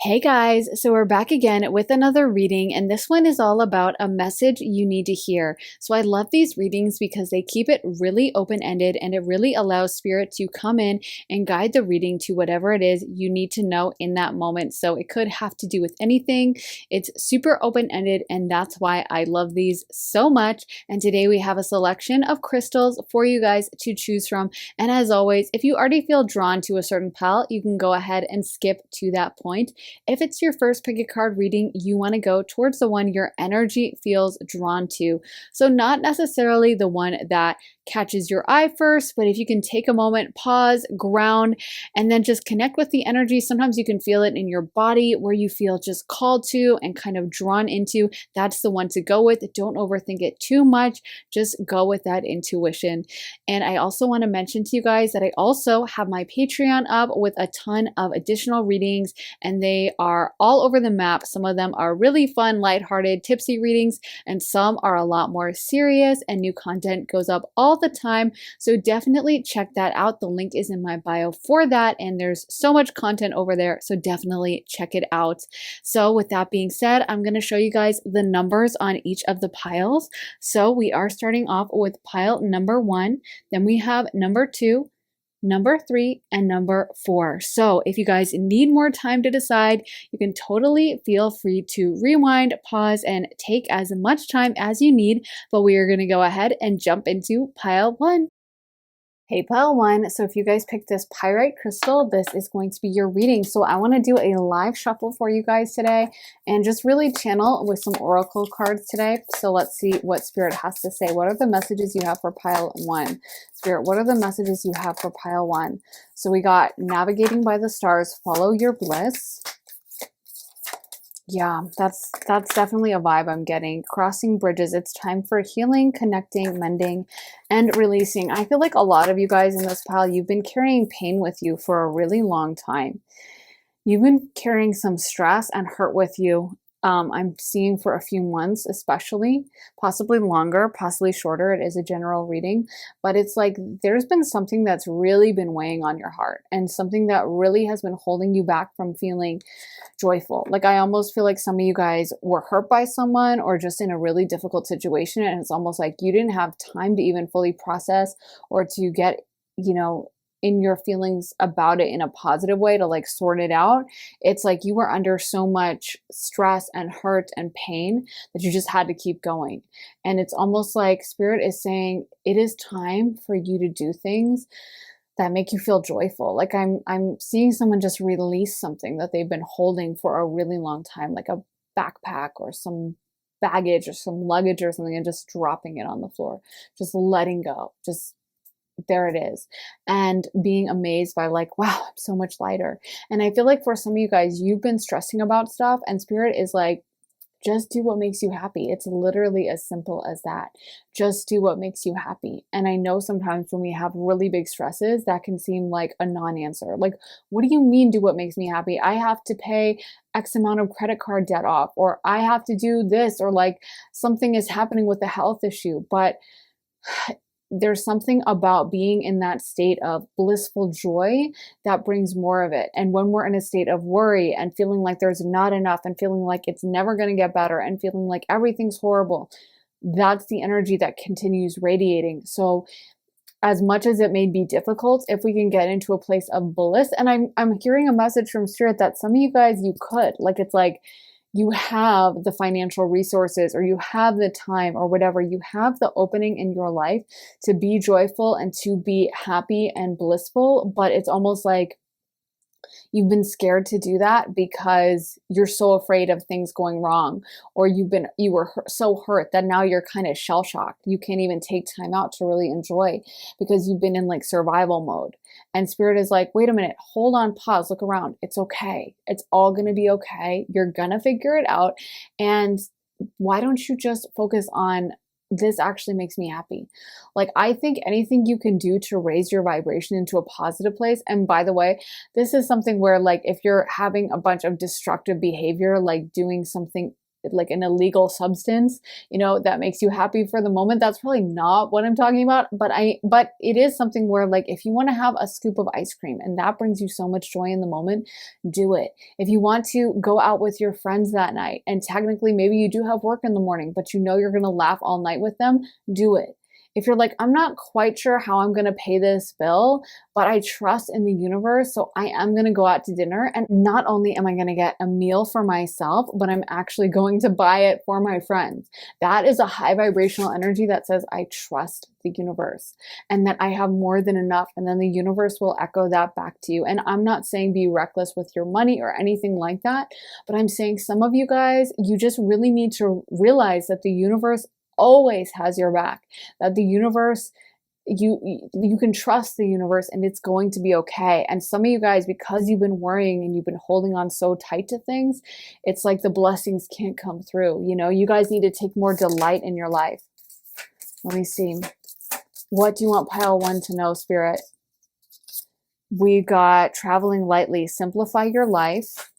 Hey guys, so we're back again with another reading, and this one is all about a message you need to hear. So I love these readings because they keep it really open-ended and it really allows spirit to come in and guide the reading to whatever it is you need to know in that moment. So it could have to do with anything. It's super open-ended, and that's why I love these so much. And today we have a selection of crystals for you guys to choose from. And as always, if you already feel drawn to a certain pile, you can go ahead and skip to that point. If it's your first pick a card reading, you want to go towards the one your energy feels drawn to. So not necessarily the one that catches your eye first, but if you can take a moment, pause, ground, and then just connect with the energy. Sometimes you can feel it in your body where you feel just called to and kind of drawn into. That's the one to go with. Don't overthink it too much. Just go with that intuition. And I also want to mention to you guys that I also have my Patreon up with a ton of additional readings, and they are all over the map. Some of them are really fun, lighthearted, tipsy readings, and some are a lot more serious, and new content goes up all the time. So definitely check that out. The link is in my bio for that, and there's so much content over there, so definitely check it out. So with that being said, I'm going to show you guys the numbers on each of the piles. So we are starting off with pile number 1, then we have number 2, number 3, and number 4. So if you guys need more time to decide, you can totally feel free to rewind, pause, and take as much time as you need, but we are going to go ahead and jump into pile 1. Hey, pile 1. So if you guys picked this pyrite crystal, this is going to be your reading. So I want to do a live shuffle for you guys today and just really channel with some oracle cards today. So let's see what spirit has to say. What are the messages you have for pile 1? Spirit, what are the messages you have for pile 1? So we got navigating by the stars, follow your bliss. Yeah, that's definitely a vibe I'm getting. Crossing bridges. It's time for healing, connecting, mending, and releasing. I feel like a lot of you guys in this pile, you've been carrying pain with you for a really long time. You've been carrying some stress and hurt with you. I'm seeing for a few months, especially, possibly longer, possibly shorter. It is a general reading, but it's like there's been something that's really been weighing on your heart and something that really has been holding you back from feeling joyful. Like I almost feel like some of you guys were hurt by someone or just in a really difficult situation, and it's almost like you didn't have time to even fully process or to get, in your feelings about it in a positive way to like sort it out. It's like you were under so much stress and hurt and pain that you just had to keep going. And it's almost like spirit is saying it is time for you to do things that make you feel joyful. Like I'm seeing someone just release something that they've been holding for a really long time, like a backpack or some baggage or some luggage or something, and just dropping it on the floor, just letting go, just there it is, and being amazed by like, wow, I'm so much lighter. And I feel like for some of you guys, you've been stressing about stuff, and spirit is like, just do what makes you happy. It's literally as simple as that. Just do what makes you happy. And I know sometimes when we have really big stresses, that can seem like a non-answer. Like, what do you mean do what makes me happy? I have to pay X amount of credit card debt off, or I have to do this, or like something is happening with a health issue. But there's something about being in that state of blissful joy that brings more of it. And when we're in a state of worry and feeling like there's not enough and feeling like it's never going to get better and feeling like everything's horrible, that's the energy that continues radiating. So as much as it may be difficult, if we can get into a place of bliss, and I'm hearing a message from spirit that some of you guys, you could, like, it's like, you have the financial resources or you have the time or whatever, you have the opening in your life to be joyful and to be happy and blissful, but it's almost like you've been scared to do that because you're so afraid of things going wrong, or you were so hurt that now you're kind of shell shocked. You can't even take time out to really enjoy because you've been in like survival mode. And spirit is like, wait a minute, hold on, pause, look around. It's okay. It's all going to be okay. You're going to figure it out. And why don't you just focus on this actually makes me happy. Like, I think anything you can do to raise your vibration into a positive place. And by the way, this is something where like, if you're having a bunch of destructive behavior, like doing something like an illegal substance, you know, that makes you happy for the moment. That's probably not what I'm talking about, but it is something where, like, if you want to have a scoop of ice cream and that brings you so much joy in the moment, do it. If you want to go out with your friends that night, and technically maybe you do have work in the morning, but you know you're going to laugh all night with them, do it. If you're like, I'm not quite sure how I'm going to pay this bill, but I trust in the universe, so I am going to go out to dinner. And not only am I going to get a meal for myself, but I'm actually going to buy it for my friends. That is a high vibrational energy that says, I trust the universe and that I have more than enough. And then the universe will echo that back to you. And I'm not saying be reckless with your money or anything like that, but I'm saying some of you guys, you just really need to realize that the universe always has your back, that the universe, you can trust the universe and it's going to be okay. And some of you guys, because you've been worrying and you've been holding on so tight to things, it's like the blessings can't come through. You know, you guys need to take more delight in your life. Let me see. What do you want pile 1 to know, Spirit? We got traveling lightly, simplify your life.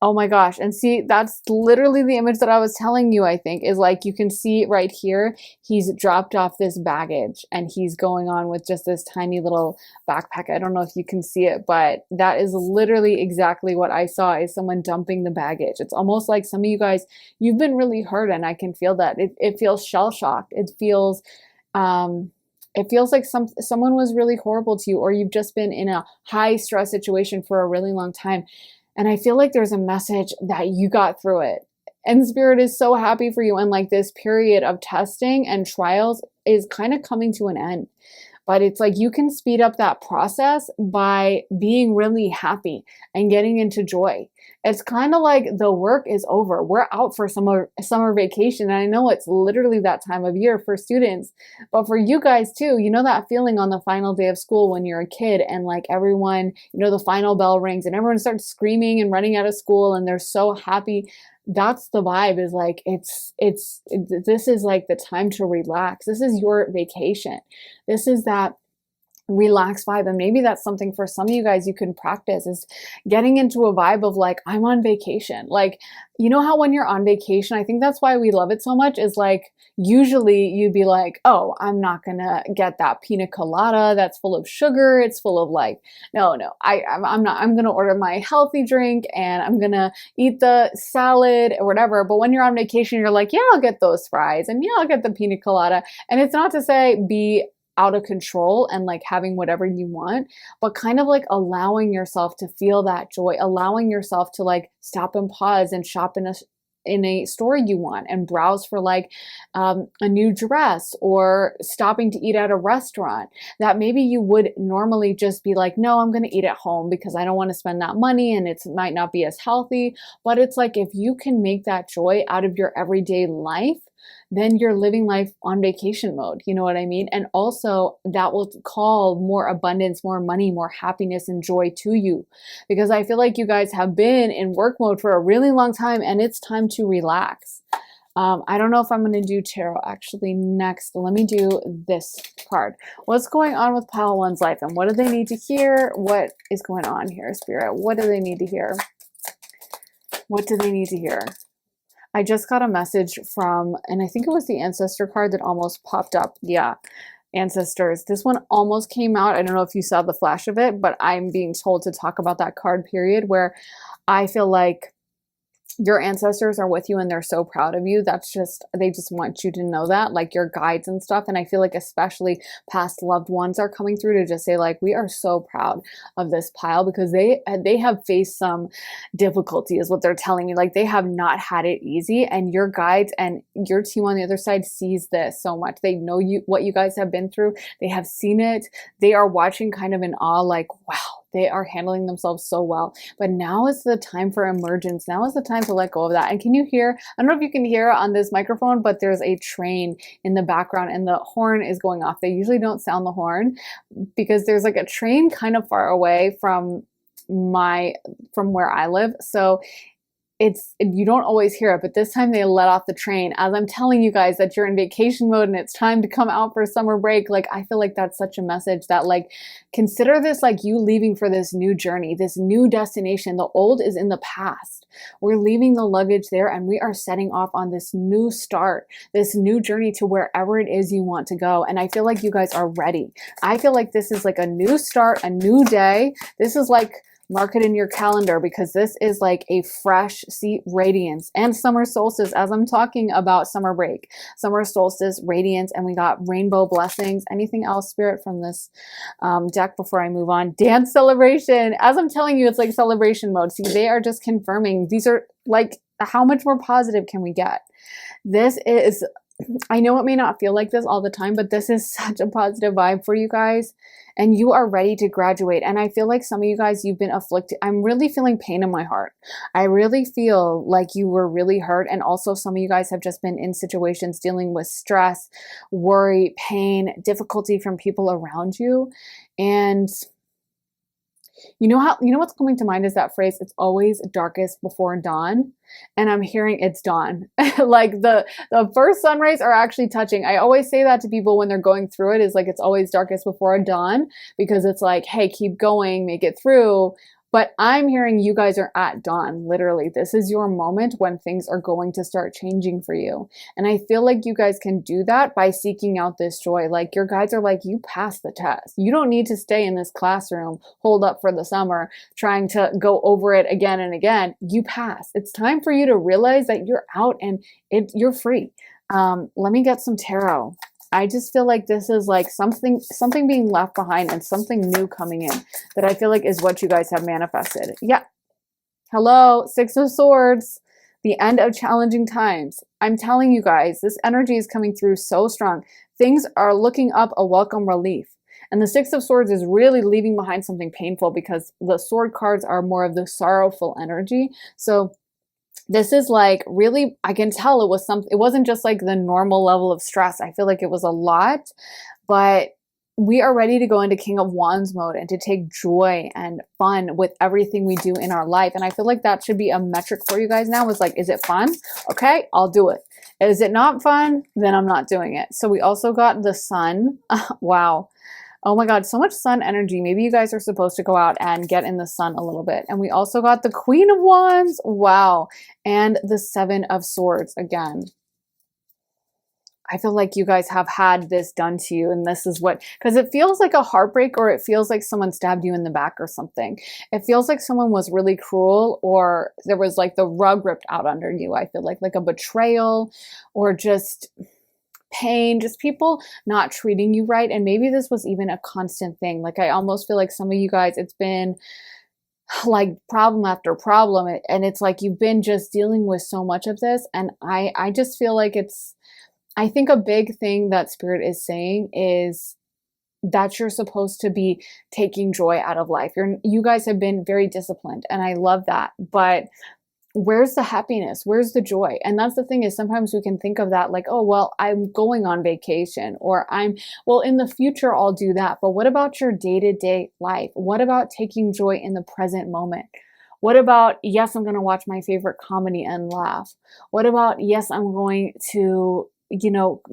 Oh my gosh. And see, that's literally the image that I was telling you, I think, is like, you can see right here, he's dropped off this baggage and he's going on with just this tiny little backpack. I don't know if you can see it, but that is literally exactly what I saw, is someone dumping the baggage. It's almost like some of you guys, you've been really hurt, and I can feel that. It feels shell-shocked. It feels like someone was really horrible to you, or you've just been in a high stress situation for a really long time. And I feel like there's a message that you got through it. And Spirit is so happy for you. And like, this period of testing and trials is kind of coming to an end. But it's like, you can speed up that process by being really happy and getting into joy. It's kind of like the work is over. We're out for summer vacation. And I know it's literally that time of year for students, but for you guys too, you know that feeling on the final day of school when you're a kid and like everyone, you know, the final bell rings and everyone starts screaming and running out of school and they're so happy. That's the vibe, is like, this is like the time to relax. This is your vacation. This is that relaxed vibe. And maybe that's something for some of you guys you can practice, is getting into a vibe of like, I'm on vacation. Like, you know how when you're on vacation, I think that's why we love it so much, is like, usually you'd be like, oh, I'm not gonna get that pina colada that's full of sugar. It's full of like, no, I'm not, I'm gonna order my healthy drink and I'm gonna eat the salad or whatever. But when you're on vacation, you're like, yeah, I'll get those fries and yeah, I'll get the pina colada. And it's not to say be out of control and like having whatever you want, but kind of like allowing yourself to feel that joy, allowing yourself to like stop and pause and shop in a store you want and browse for like a new dress, or stopping to eat at a restaurant that maybe you would normally just be like, no, I'm going to eat at home because I don't want to spend that money and it might not be as healthy. But it's like, if you can make that joy out of your everyday life, then you're living life on vacation mode. You know what I mean? And also that will call more abundance, more money, more happiness and joy to you, because I feel like you guys have been in work mode for a really long time and it's time to relax. I don't know if I'm going to do tarot actually next. Let me do this card. What's going on with pile 1's life and what do they need to hear? What is going on here, Spirit? What do they need to hear? What do they need to hear? I just got a message from, and I think it was the ancestor card that almost popped up. Yeah, ancestors. This one almost came out. I don't know if you saw the flash of it, but I'm being told to talk about that card period where I feel like your ancestors are with you and they're so proud of you. That's just, they just want you to know that, like your guides and stuff. And I feel like especially past loved ones are coming through to just say like, we are so proud of this pile, because they have faced some difficulty is what they're telling me. Like, they have not had it easy, and your guides and your team on the other side sees this so much. They know what you guys have been through. They have seen it. They are watching kind of in awe, like, wow, they are handling themselves so well. But now is the time for emergence. Now is the time to let go of that. And can you hear, I don't know if you can hear on this microphone, but there's a train in the background and the horn is going off. They usually don't sound the horn because there's like a train kind of far away from where I live. So you don't always hear it, but this time they let off the train as I'm telling you guys that you're in vacation mode and it's time to come out for summer break. Like, I feel like that's such a message that, like, consider this like you leaving for this new journey, this new destination. The old is in the past. We're leaving the luggage there and we are setting off on this new start, this new journey to wherever it is you want to go. And I feel like you guys are ready. I feel like this is like a new start, a new day. This is like, mark it in your calendar, because this is like a fresh radiance and summer solstice. As I'm talking about summer break, summer solstice, radiance, and we got rainbow blessings. Anything else, Spirit, from this deck before I move on? Dance celebration. As I'm telling you, it's like celebration mode. See, they are just confirming. These are like, how much more positive can we get? This is, I know it may not feel like this all the time, but this is such a positive vibe for you guys. And you are ready to graduate. And I feel like some of you guys, you've been afflicted. I'm really feeling pain in my heart. I really feel like you were really hurt. And also some of you guys have just been in situations dealing with stress, worry, pain, difficulty from people around you. And you know what's coming to mind is that phrase, it's always darkest before dawn. And I'm hearing it's dawn. Like the first sun rays are actually touching. I always say that to people when they're going through it, is like, it's always darkest before dawn, because it's like, hey, keep going, make it through. But I'm hearing you guys are at dawn. Literally, this is your moment when things are going to start changing for you. And I feel like you guys can do that by seeking out this joy. Like, your guides are like, you passed the test. You don't need to stay in this classroom, hold up for the summer, trying to go over it again and again. You passed. It's time for you to realize that you're out and you're free. Let me get some tarot. I just feel like this is like something being left behind and something new coming in, that I feel like is what you guys have manifested. Yeah. Hello, Six of Swords, the end of challenging times. I'm telling you guys, this energy is coming through so strong. Things are looking up, a welcome relief. And the Six of Swords is really leaving behind something painful, because the sword cards are more of the sorrowful energy. So this is like, really, I can tell it wasn't just like the normal level of stress. I feel like it was a lot, but we are ready to go into King of Wands mode and to take joy and fun with everything we do in our life. And I feel like that should be a metric for you guys now. Is like, is it fun? Okay, I'll do it. Is it not fun? Then I'm not doing it. So we also got the sun. Wow. Oh my God, so much sun energy. Maybe you guys are supposed to go out and get in the sun a little bit. And we also got the Queen of Wands. Wow. And the Seven of Swords again. I feel like you guys have had this done to you, and this is what, because it feels like a heartbreak, or it feels like someone stabbed you in the back or something. It feels like someone was really cruel, or there was like the rug ripped out under you. I feel like a betrayal, or just pain, just people not treating you right. And maybe this was even a constant thing. Like, I almost feel like some of you guys, it's been like problem after problem, and it's like you've been just dealing with so much of this. And I just feel like I think a big thing that Spirit is saying is that you're supposed to be taking joy out of life. You guys have been very disciplined, and I love that. But where's the happiness? Where's the joy? And that's the thing, is sometimes we can think of that like, oh, well, I'm going on vacation, or well, in the future, I'll do that. But what about your day-to-day life? What about taking joy in the present moment? What about, yes, I'm going to watch my favorite comedy and laugh? What about, yes, I'm going to,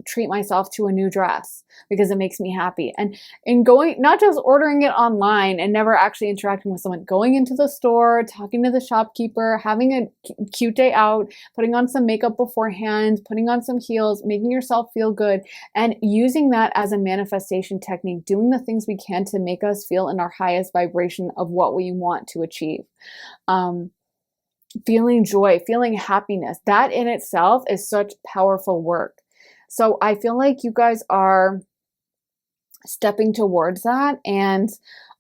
treat myself to a new dress because it makes me happy. And going, not just ordering it online and never actually interacting with someone, going into the store, talking to the shopkeeper, having a cute day out, putting on some makeup beforehand, putting on some heels, making yourself feel good, and using that as a manifestation technique, doing the things we can to make us feel in our highest vibration of what we want to achieve. Feeling joy, feeling happiness, that in itself is such powerful work. So I feel like you guys are stepping towards that. And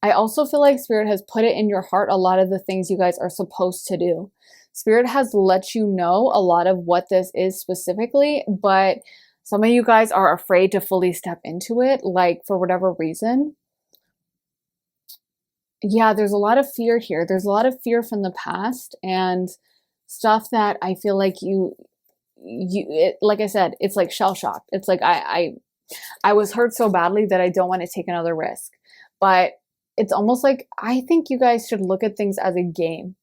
I also feel like Spirit has put it in your heart a lot of the things you guys are supposed to do. Spirit has let you know a lot of what this is specifically, but some of you guys are afraid to fully step into it, like for whatever reason. Yeah, there's a lot of fear here. There's a lot of fear from the past and stuff that I feel like like I said, it's like shell shocked. It's like I was hurt so badly that I don't want to take another risk. But it's almost like, I think you guys should look at things as a game.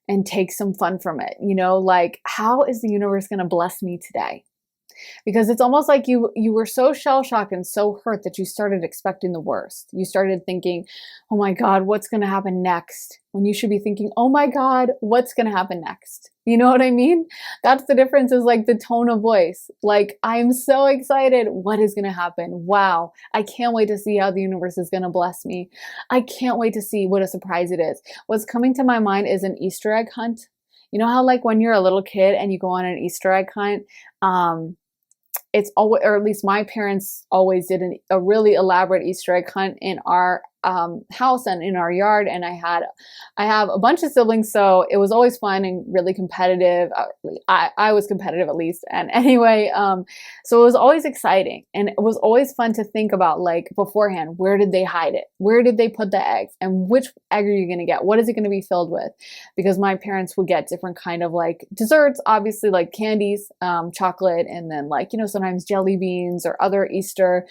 and take some fun from it. You know, like, how is the universe going to bless me today? Because it's almost like you were so shell-shocked and so hurt that you started expecting the worst. You started thinking, oh my God, what's going to happen next? When you should be thinking, oh my God, what's going to happen next? You know what I mean? That's the difference, is like the tone of voice. Like, I'm so excited. What is going to happen? Wow. I can't wait to see how the universe is going to bless me. I can't wait to see what a surprise it is. What's coming to my mind is an Easter egg hunt. You know how, like, when you're a little kid and you go on an Easter egg hunt, it's always, or at least my parents always did a really elaborate Easter egg hunt in our house and in our yard. And I have a bunch of siblings, so it was always fun and really competitive. I was competitive, at least. And anyway, so it was always exciting, and it was always fun to think about, like, beforehand, where did they hide it? Where did they put the eggs? And which egg are you going to get? What is it going to be filled with? Because my parents would get different kind of, like, desserts, obviously, like candies, chocolate, and then, like, you know, sometimes jelly beans or other Easter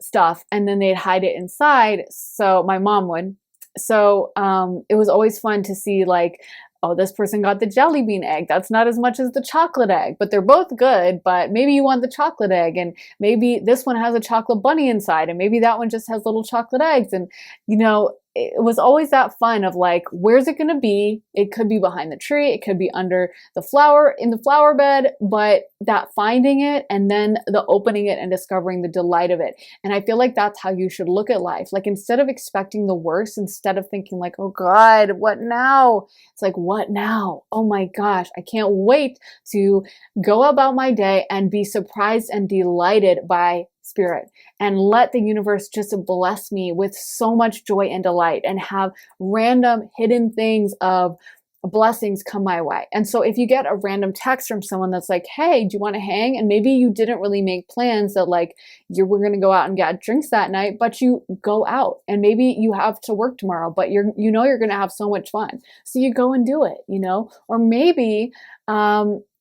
stuff, and then they'd hide it inside. So my mom would. So it was always fun to see, like, oh, this person got the jelly bean egg. That's not as much as the chocolate egg, but they're both good. But maybe you want the chocolate egg, and maybe this one has a chocolate bunny inside, and maybe that one just has little chocolate eggs. And, you know, it was always that fun of, like, where's it going to be? It could be behind the tree. It could be under the flower, in the flower bed, but that finding it and then the opening it and discovering the delight of it. And I feel like that's how you should look at life. Like, instead of expecting the worst, instead of thinking like, oh God, what now? It's like, what now? Oh my gosh, I can't wait to go about my day and be surprised and delighted by Spirit, and let the universe just bless me with so much joy and delight, and have random hidden things of blessings come my way. And so if you get a random text from someone that's like, hey, do you want to hang? And maybe you didn't really make plans that, like, you were going to go out and get drinks that night, but you go out, and maybe you have to work tomorrow, but you're going to have so much fun. So you go and do it, you know, or maybe,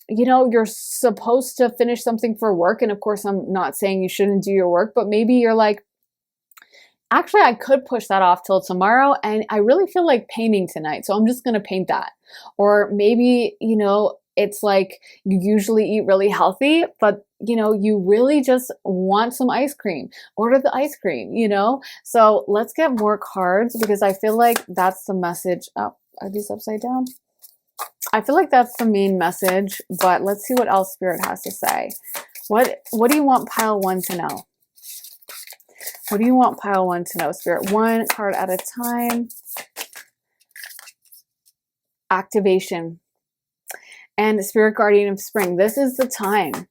you know, you're supposed to finish something for work. And of course, I'm not saying you shouldn't do your work, but maybe you're like, actually, I could push that off till tomorrow, and I really feel like painting tonight, so I'm just going to paint that. Or maybe, you know, it's like you usually eat really healthy, but, you know, you really just want some ice cream. Order the ice cream, you know? So let's get more cards, because I feel like that's the message. Oh, are these upside down? I feel like that's the main message, but let's see what else Spirit has to say. What do you want pile one to know? What do you want pile one to know, Spirit? One card at a time. Activation. And Spirit Guardian of Spring. This is the time.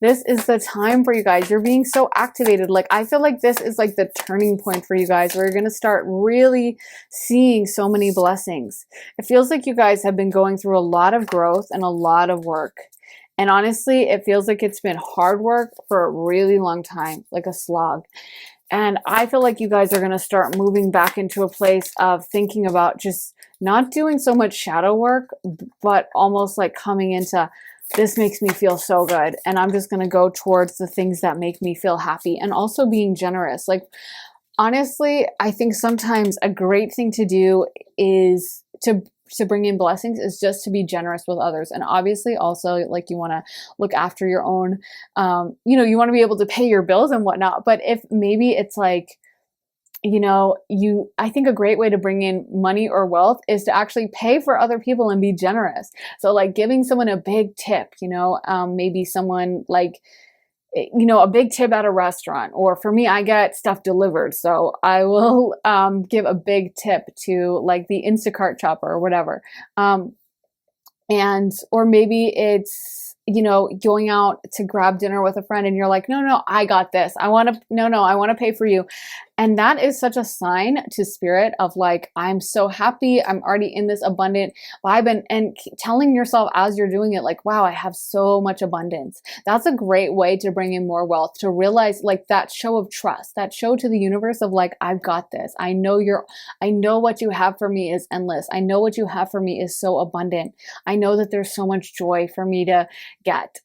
This is the time for you guys. You're being so activated. Like, I feel like this is like the turning point for you guys, where you're going to start really seeing so many blessings. It feels like you guys have been going through a lot of growth and a lot of work. And honestly, it feels like it's been hard work for a really long time, like a slog. And I feel like you guys are going to start moving back into a place of thinking about just not doing so much shadow work, but almost like coming into, this makes me feel so good, and I'm just going to go towards the things that make me feel happy, and also being generous. Like, honestly, I think sometimes a great thing to do is to bring in blessings is just to be generous with others. And obviously also, like, you want to look after your own, you know, you want to be able to pay your bills and whatnot. But if maybe it's like, you know, I think a great way to bring in money or wealth is to actually pay for other people and be generous. So like giving someone a big tip, you know, maybe someone like, you know, a big tip at a restaurant, or for me, I get stuff delivered. So I will give a big tip to like the Instacart shopper or whatever. Or maybe it's, you know, going out to grab dinner with a friend and you're like, no, I got this. I want to pay for you. And that is such a sign to Spirit of like, I'm so happy. I'm already in this abundant vibe, and telling yourself as you're doing it, like, wow, I have so much abundance. That's a great way to bring in more wealth, to realize like that show of trust, that show to the universe of like, I've got this. I know what you have for me is endless. I know what you have for me is so abundant. I know that there's so much joy for me to get.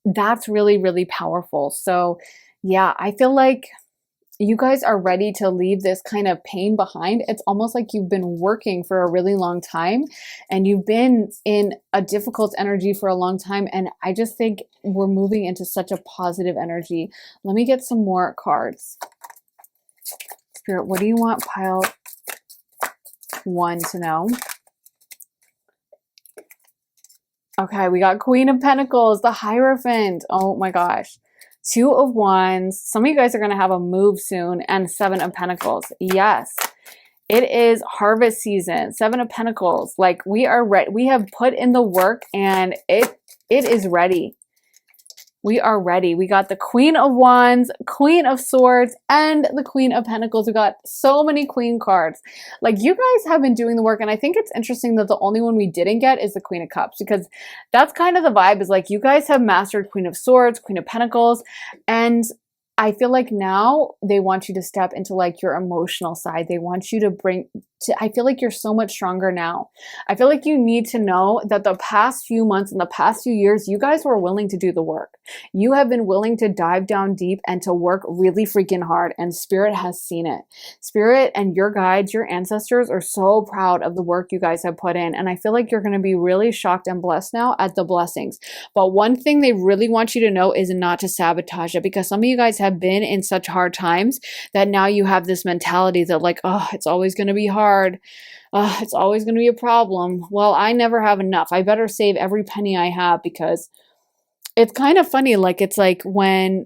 That's really, really powerful. So yeah, I feel like you guys are ready to leave this kind of pain behind. It's almost like you've been working for a really long time and you've been in a difficult energy for a long time. And I just think we're moving into such a positive energy. Let me get some more cards. Spirit, what do you want pile 1 to know? Okay, we got Queen of Pentacles, the Hierophant. Oh my gosh. 2 of Wands. Some of you guys are going to have a move soon. And 7 of Pentacles. Yes, it is harvest season. 7 of Pentacles. Like we are ready. We have put in the work and it is ready. We are ready. We got the Queen of Wands, Queen of Swords, and the Queen of Pentacles. We got so many Queen cards. Like you guys have been doing the work. And I think it's interesting that the only one we didn't get is the Queen of Cups, because that's kind of the vibe, is like you guys have mastered Queen of Swords, Queen of Pentacles. And I feel like now they want you to step into like your emotional side. They want you to I feel like you're so much stronger now. I feel like you need to know that the past few months and the past few years, you guys were willing to do the work. You have been willing to dive down deep and to work really freaking hard, and Spirit has seen it. Spirit and your guides, your ancestors are so proud of the work you guys have put in. And I feel like you're going to be really shocked and blessed now at the blessings. But one thing they really want you to know is not to sabotage it, because some of you guys have been in such hard times that now you have this mentality that like, oh, it's always going to be hard. It's always going to be a problem. Well, I never have enough. I better save every penny I have, because it's kind of funny. Like, it's like when,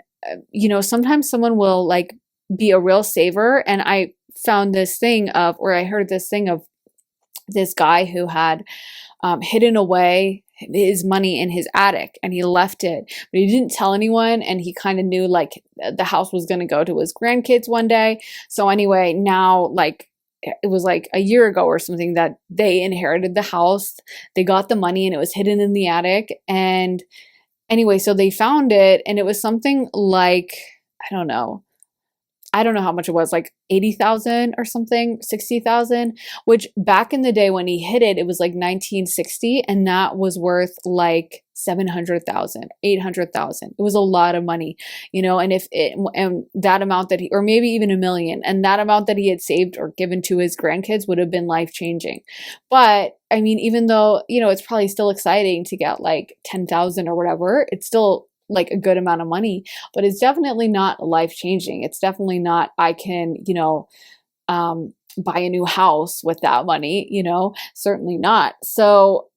you know, sometimes someone will like be a real saver. And I found this thing of, or I heard this thing of this guy who had hidden away his money in his attic, and he left it, but he didn't tell anyone. And he kind of knew like the house was going to go to his grandkids one day. So anyway, now like, it was like a year ago or something that they inherited the house. They got the money and it was hidden in the attic. And anyway, so they found it, and it was something like, I don't know how much it was, like 80,000 or something, 60,000, which back in the day when he hid it, it was like 1960, and that was worth like 700,000, 800,000. It was a lot of money, you know, and and that amount that or maybe even $1 million, and that amount that he had saved or given to his grandkids would have been life changing. But I mean, even though, you know, it's probably still exciting to get like 10,000 or whatever, it's still like a good amount of money, but it's definitely not life changing. It's definitely not, I can, you know, buy a new house with that money, you know, certainly not. So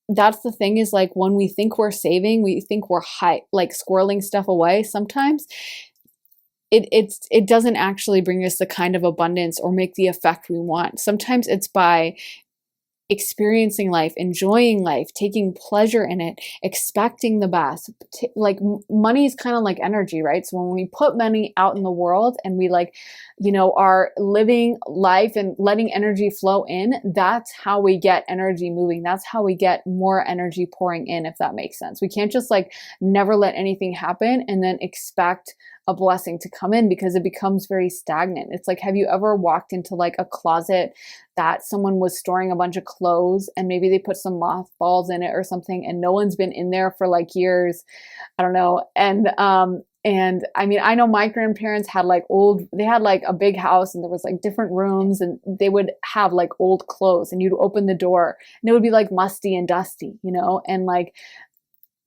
that's the thing, is like when we think we're saving, we think we're like squirreling stuff away. Sometimes it doesn't actually bring us the kind of abundance or make the effect we want. Sometimes it's by experiencing life, enjoying life, taking pleasure in it, expecting the best. Like money is kind of like energy, right? So when we put money out in the world and we like, you know, are living life and letting energy flow in, that's how we get energy moving. That's how we get more energy pouring in, if that makes sense. We can't just like never let anything happen and then expect a blessing to come in, because it becomes very stagnant. It's like, have you ever walked into like a closet that someone was storing a bunch of clothes and maybe they put some mothballs in it or something, and no one's been in there for like years? I don't know. And I mean, I know my grandparents had like they had like a big house, and there was like different rooms, and they would have like old clothes, and you'd open the door and it would be like musty and dusty, you know, and like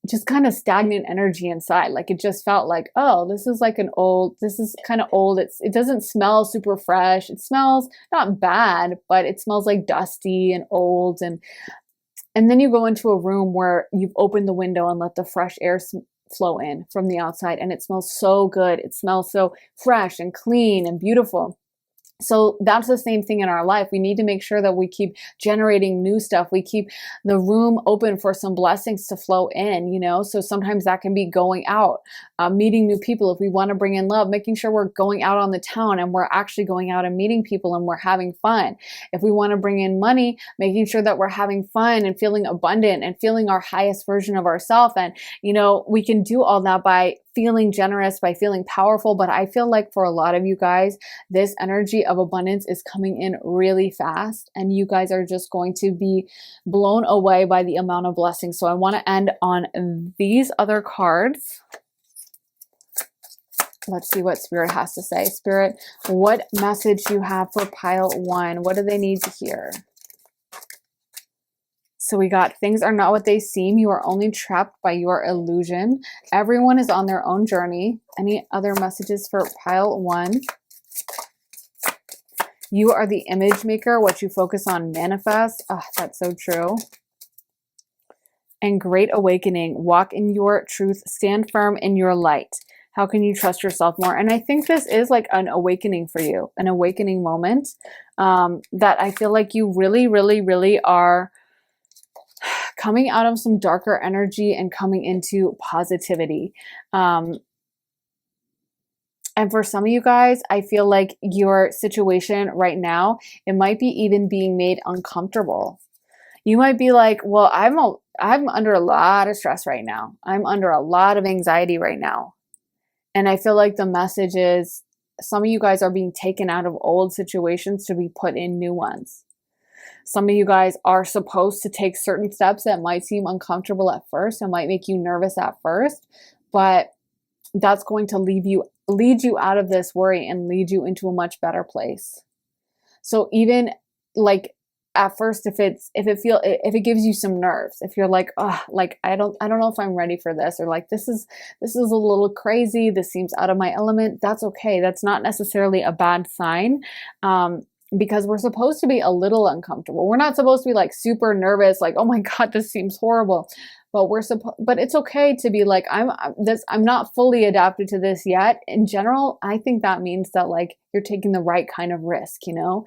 just kind of stagnant energy inside. Like it just felt like, oh, this is kind of old. It doesn't smell super fresh. It smells not bad, but it smells like dusty and old. And then you go into a room where you've opened the window and let the fresh air flow in from the outside, and it smells so good. It smells so fresh and clean and beautiful. So that's the same thing in our life. We need to make sure that we keep generating new stuff. We keep the room open for some blessings to flow in, you know? So sometimes that can be going out, meeting new people. If we want to bring in love, making sure we're going out on the town and we're actually going out and meeting people and we're having fun. If we want to bring in money, making sure that we're having fun and feeling abundant and feeling our highest version of ourselves. And, you know, we can do all that by feeling generous, by feeling powerful. But I feel like for a lot of you guys, this energy of abundance is coming in really fast, and you guys are just going to be blown away by the amount of blessings. So I want to end on these other cards. Let's see what Spirit has to say. Spirit, what message do you have for pile 1? What do they need to hear? So we got, things are not what they seem. You are only trapped by your illusion. Everyone is on their own journey. Any other messages for pile 1? You are the image maker. What you focus on manifests. Oh, that's so true. And great awakening. Walk in your truth. Stand firm in your light. How can you trust yourself more? And I think this is like an awakening for you, an awakening moment that I feel like you really, really, really are coming out of some darker energy and coming into positivity. And for some of you guys, I feel like your situation right now, it might be even being made uncomfortable. You might be like, well, I'm under a lot of stress right now. I'm under a lot of anxiety right now. And I feel like the message is some of you guys are being taken out of old situations to be put in new ones. Some of you guys are supposed to take certain steps that might seem uncomfortable at first and might make you nervous at first, but that's going to lead you out of this worry and lead you into a much better place. So even like at first, if it gives you some nerves, if you're like, oh, like I don't know if I'm ready for this, or like this is a little crazy, this seems out of my element, that's okay. That's not necessarily a bad sign. Because we're supposed to be a little uncomfortable. We're not supposed to be like super nervous, like, oh my God, this seems horrible. But but it's okay to be like, I'm not fully adapted to this yet. In general, I think that means that like you're taking the right kind of risk, you know?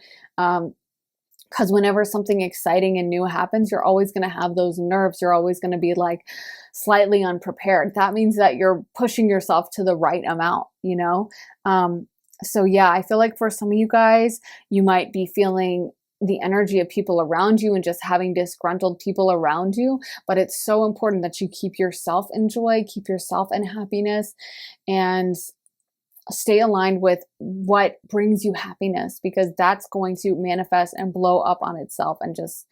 Because whenever something exciting and new happens, you're always going to have those nerves. You're always going to be like slightly unprepared. That means that you're pushing yourself to the right amount, you know? So yeah, I feel like for some of you guys, you might be feeling the energy of people around you and just having disgruntled people around you. But it's so important that you keep yourself in joy, keep yourself in happiness, and stay aligned with what brings you happiness, because that's going to manifest and blow up on itself and just,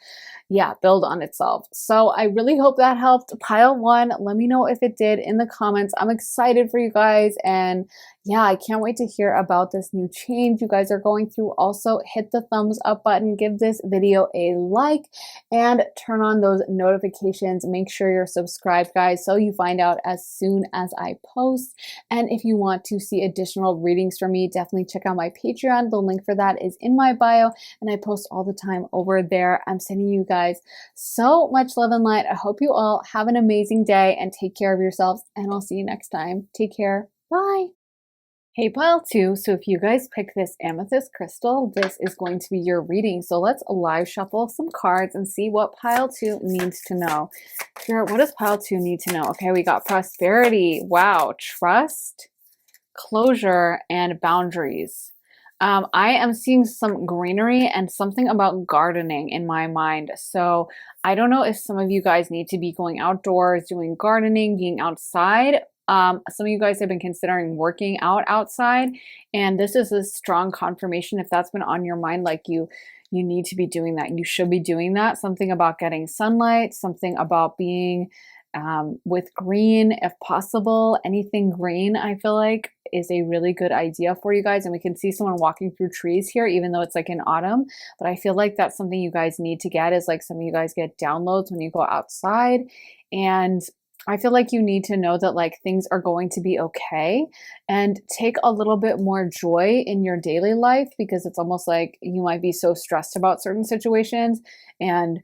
yeah, build on itself. So I really hope that helped. Pile 1, let me know if it did in the comments. I'm excited for you guys. And yeah, I can't wait to hear about this new change you guys are going through. Also, hit the thumbs up button, give this video a like, and turn on those notifications. Make sure you're subscribed, guys, so you find out as soon as I post. And if you want to see additional readings from me, definitely check out my Patreon. The link for that is in my bio, and I post all the time over there. I'm sending you guys so much love and light. I hope you all have an amazing day and take care of yourselves, and I'll see you next time. Take care. Bye. Hey, pile 2, so if you guys pick this amethyst crystal, this is going to be your reading. So let's live shuffle some cards and see what pile 2 needs to know. Spirit, what does pile 2 need to know? Okay, we got prosperity. Wow, trust, closure, and boundaries. I am seeing some greenery and something about gardening in my mind. So I don't know if some of you guys need to be going outdoors, doing gardening, being outside. Some of you guys have been considering working out outside, and this is a strong confirmation. If that's been on your mind, like you need to be doing that. You should be doing that. Something about getting sunlight, something about being with green, if possible. Anything green, I feel like, is a really good idea for you guys. And we can see someone walking through trees here, even though it's like in autumn. But I feel like that's something you guys need to get, is like some of you guys get downloads when you go outside. And I feel like you need to know that like things are going to be okay, and take a little bit more joy in your daily life, because it's almost like you might be so stressed about certain situations and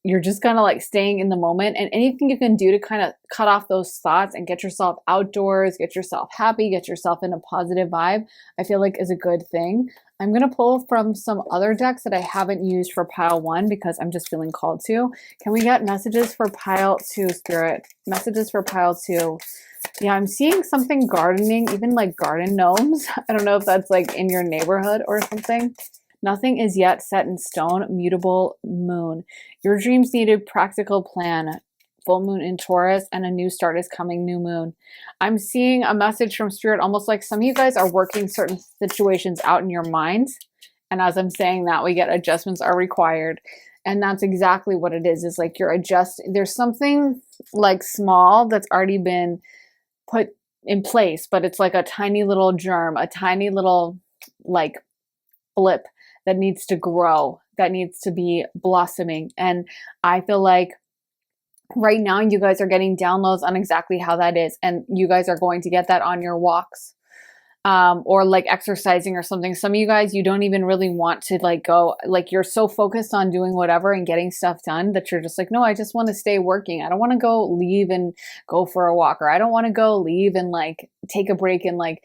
you're just kind of like staying in the moment, and anything you can do to kind of cut off those thoughts and get yourself outdoors, get yourself happy, get yourself in a positive vibe, I feel like is a good thing. I'm going to pull from some other decks that I haven't used for pile 1 because I'm just feeling called to. Can we get messages for pile 2, Spirit? Messages for pile 2. Yeah, I'm seeing something gardening, even like garden gnomes. I don't know if that's like in your neighborhood or something. Nothing is yet set in stone. Mutable moon. Your dreams need a practical plan. Full moon in Taurus, and a new start is coming, new moon. I'm seeing a message from Spirit, almost like some of you guys are working certain situations out in your mind. And as I'm saying that, we get adjustments are required. And that's exactly what it is like you're adjusting. There's something like small that's already been put in place, but it's like a tiny little germ, a tiny little like blip that needs to grow, that needs to be blossoming. And I feel like right now you guys are getting downloads on exactly how that is. And you guys are going to get that on your walks. Or like exercising or something. Some of you guys, you don't even really want to like go, like you're so focused on doing whatever and getting stuff done that you're just like, no, I just want to stay working. I don't want to go leave and go for a walk, or I don't want to go leave and like take a break. And like,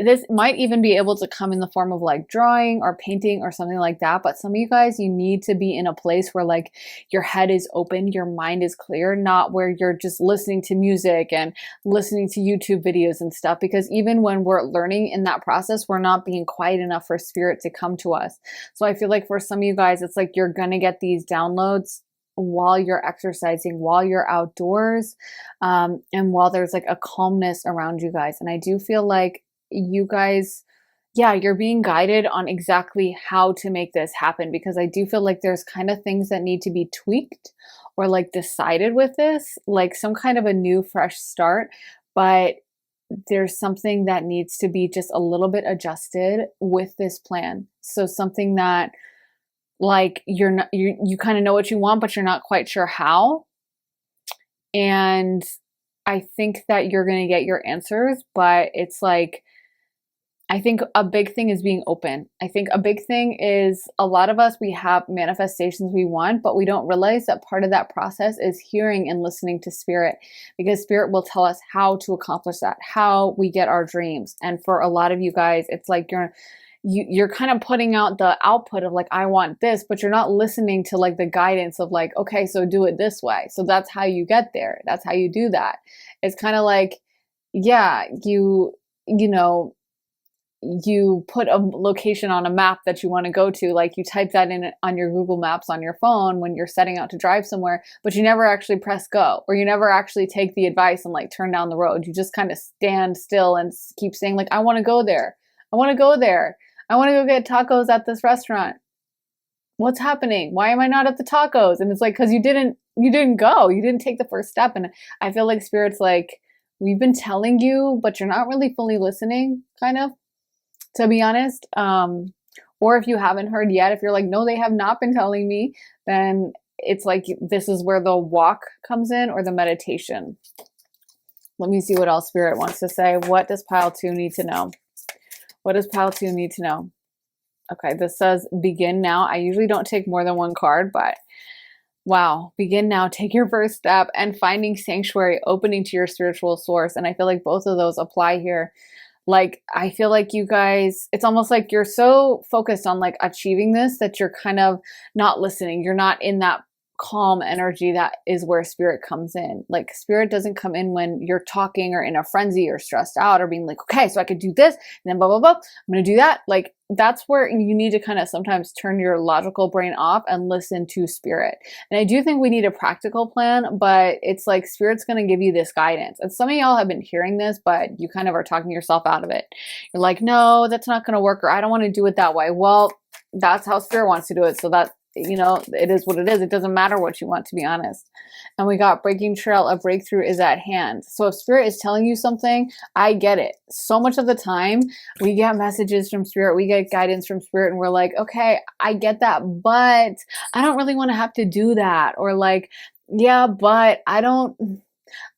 this might even be able to come in the form of like drawing or painting or something like that. But some of you guys, you need to be in a place where like your head is open, your mind is clear, not where you're just listening to music and listening to YouTube videos and stuff. Because even when we're learning in that process, we're not being quiet enough for spirit to come to us. So I feel like for some of you guys, it's like you're going to get these downloads while you're exercising, while you're outdoors, and while there's like a calmness around you guys. And I do feel like you guys, yeah, you're being guided on exactly how to make this happen, because I do feel like there's kind of things that need to be tweaked or like decided with this, like some kind of a new fresh start. But there's something that needs to be just a little bit adjusted with this plan. So something that like you're not, you kind of know what you want, but you're not quite sure how. And I think that you're going to get your answers, but it's like, I think a big thing is being open. I think a big thing is a lot of us, we have manifestations we want, but we don't realize that part of that process is hearing and listening to spirit, because spirit will tell us how to accomplish that, how we get our dreams. And for a lot of you guys, it's like you're kind of putting out the output of like, I want this, but you're not listening to like the guidance of like, okay, so do it this way. So that's how you get there. That's how you do that. It's kind of like, yeah, you know, you put a location on a map that you want to go to, like you type that in on your Google Maps on your phone when you're setting out to drive somewhere, but you never actually press go, or you never actually take the advice and like turn down the road. You just kind of stand still and keep saying like, I want to go there. I want to go there. I want to go get tacos at this restaurant. What's happening? Why am I not at the tacos? And it's like, because you didn't go, you didn't take the first step. And I feel like spirit's like, we've been telling you, but you're not really fully listening, kind of, to be honest. Or if you haven't heard yet, if you're like, no, they have not been telling me, then it's like, this is where the walk comes in, or the meditation. Let me see what else spirit wants to say. What does pile 2 need to know? What does pile 2 need to know? Okay, this says begin now. I usually don't take more than one card, but wow, begin now, take your first step, and finding sanctuary, opening to your spiritual source. And I feel like both of those apply here. Like, I feel like you guys, it's almost like you're so focused on like achieving this that you're kind of not listening. You're not in that calm energy. That is where spirit comes in. Like, spirit doesn't come in when you're talking or in a frenzy or stressed out or being like, okay, so I could do this and then blah, blah, blah. I'm going to do that. Like, that's where you need to kind of sometimes turn your logical brain off and listen to spirit. And I do think we need a practical plan, but it's like spirit's going to give you this guidance. And some of y'all have been hearing this, but you kind of are talking yourself out of it. You're like, no, that's not going to work, or I don't want to do it that way. Well, that's how spirit wants to do it. So that, you know, it is what it is. It doesn't matter what you want, to be honest. And we got breaking trail, a breakthrough is at hand. So if spirit is telling you something, I get it. So much of the time we get messages from spirit, we get guidance from spirit, and we're like, okay, I get that, but I don't really want to have to do that. Or like, yeah, but I don't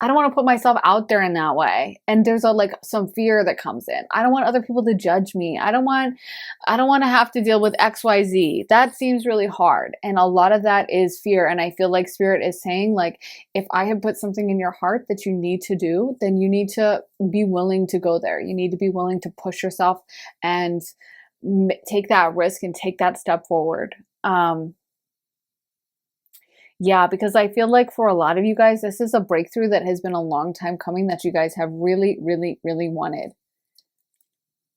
want to put myself out there in that way. And there's like some fear that comes in. I don't want other people to judge me. I don't want to have to deal with XYZ. That seems really hard. And a lot of that is fear. And I feel like spirit is saying, like, if I have put something in your heart that you need to do, then you need to be willing to go there. You need to be willing to push yourself and take that risk and take that step forward. Yeah, because I feel like for a lot of you guys, this is a breakthrough that has been a long time coming that you guys have really, really, really wanted.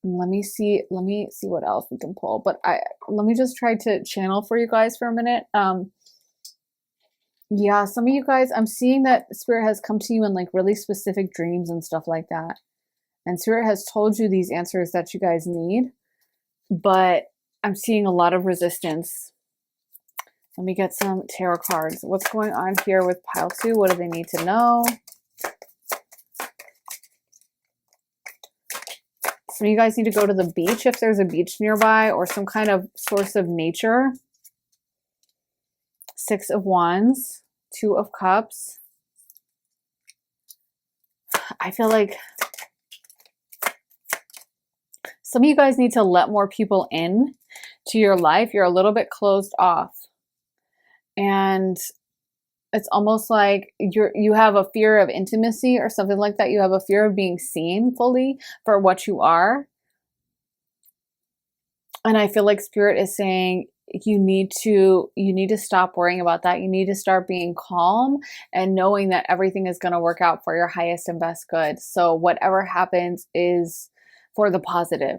Let me see what else we can pull. But let me just try to channel for you guys for a minute. Yeah, some of you guys, I'm seeing that spirit has come to you in like really specific dreams and stuff like that. And spirit has told you these answers that you guys need, but I'm seeing a lot of resistance. Let me get some tarot cards. What's going on here with pile 2? What do they need to know? Some of you guys need to go to the beach if there's a beach nearby, or some kind of source of nature. 6 of Wands, 2 of Cups. I feel like some of you guys need to let more people in to your life. You're a little bit closed off. And it's almost like you have a fear of intimacy or something like that. You have a fear of being seen fully for what you are. And I feel like Spirit is saying you need to stop worrying about that. You need to start being calm and knowing that everything is going to work out for your highest and best good. So whatever happens is for the positive.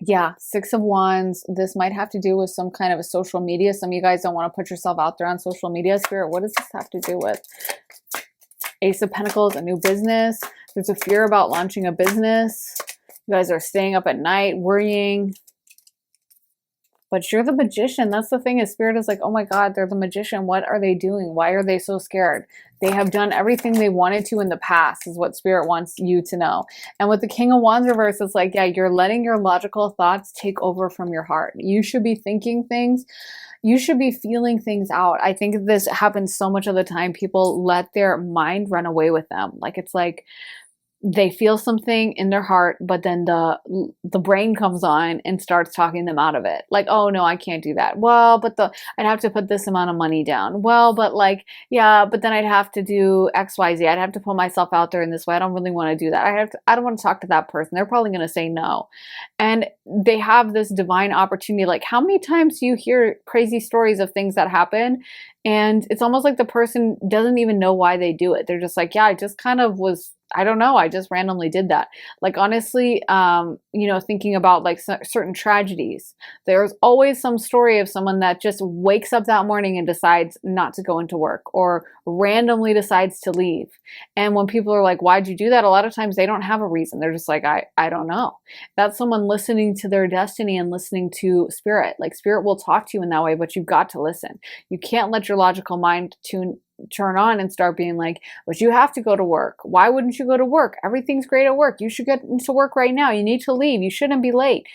Yeah, 6 of Wands. This might have to do with some kind of a social media. Some of you guys don't want to put yourself out there on social media. Spirit, what does this have to do with? Ace of Pentacles, a new business. There's a fear about launching a business. You guys are staying up at night, worrying. But you're the Magician. That's the thing, is Spirit is like, oh my God, they're the Magician. What are they doing? Why are they so scared? They have done everything they wanted to in the past, is what Spirit wants you to know. And with the King of Wands reverse, it's like, yeah, you're letting your logical thoughts take over from your heart. You should be thinking things. You should be feeling things out. I think this happens so much of the time. People let their mind run away with them. Like, it's like they feel something in their heart, but then the brain comes on and starts talking them out of it. Like, oh no, I can't do that. Well, but I'd have to put this amount of money down. Well, but like, yeah, but then I'd have to do X, Y, Z. I'd have to put myself out there in this way. I don't really want to do that. I don't want to talk to that person. They're probably going to say no. And they have this divine opportunity. Like, how many times do you hear crazy stories of things that happen? And it's almost like the person doesn't even know why they do it. They're just like, yeah, I just kind of was, I don't know, I just randomly did that. Like, honestly, thinking about like certain tragedies, there's always some story of someone that just wakes up that morning and decides not to go into work, or randomly decides to leave. And when people are like, why'd you do that? A lot of times they don't have a reason. They're just like, I don't know. That's someone listening to their destiny and listening to Spirit. Like, Spirit will talk to you in that way, but you've got to listen. You can't let your logical mind turn on and start being like, but you have to go to work. Why wouldn't you go to work? Everything's great at work. You should get into work right now. You need to leave. You shouldn't be late.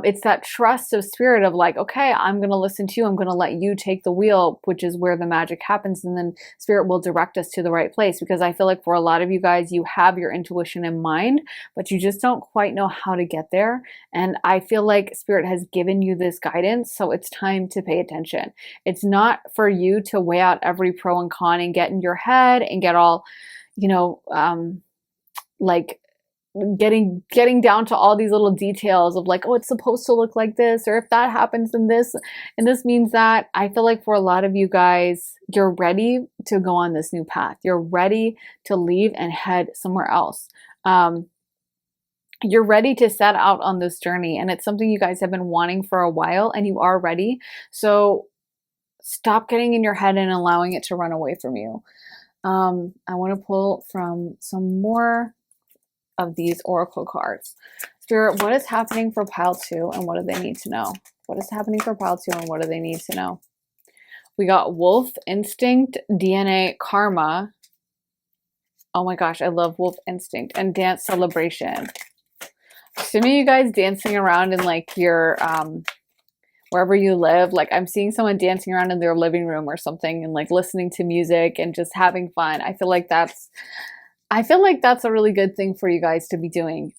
It's that trust of Spirit of like, okay, I'm going to listen to you. I'm going to let you take the wheel, which is where the magic happens. And then Spirit will direct us to the right place, because I feel like for a lot of you guys, you have your intuition in mind, but you just don't quite know how to get there. And I feel like Spirit has given you this guidance. So it's time to pay attention. It's not for you to weigh out every pro and con and get in your head and get all, like getting down to all these little details of like, oh, it's supposed to look like this, or if that happens, then this, and this means that. I feel like for a lot of you guys, you're ready to go on this new path. You're ready to leave and head somewhere else. You're ready to set out on this journey, and it's something you guys have been wanting for a while, and you are ready. So stop getting in your head and allowing it to run away from you. I want to pull from some more of these oracle cards. Spirit, what is happening for pile 2 and what do they need to know? What is happening for pile 2 and what do they need to know? We got wolf, instinct, DNA, karma. Oh my gosh, I love wolf instinct, and dance, celebration. Some of you guys dancing around in like your wherever you live. Like, I'm seeing someone dancing around in their living room or something and like listening to music and just having fun. I feel like that's a really good thing for you guys to be doing.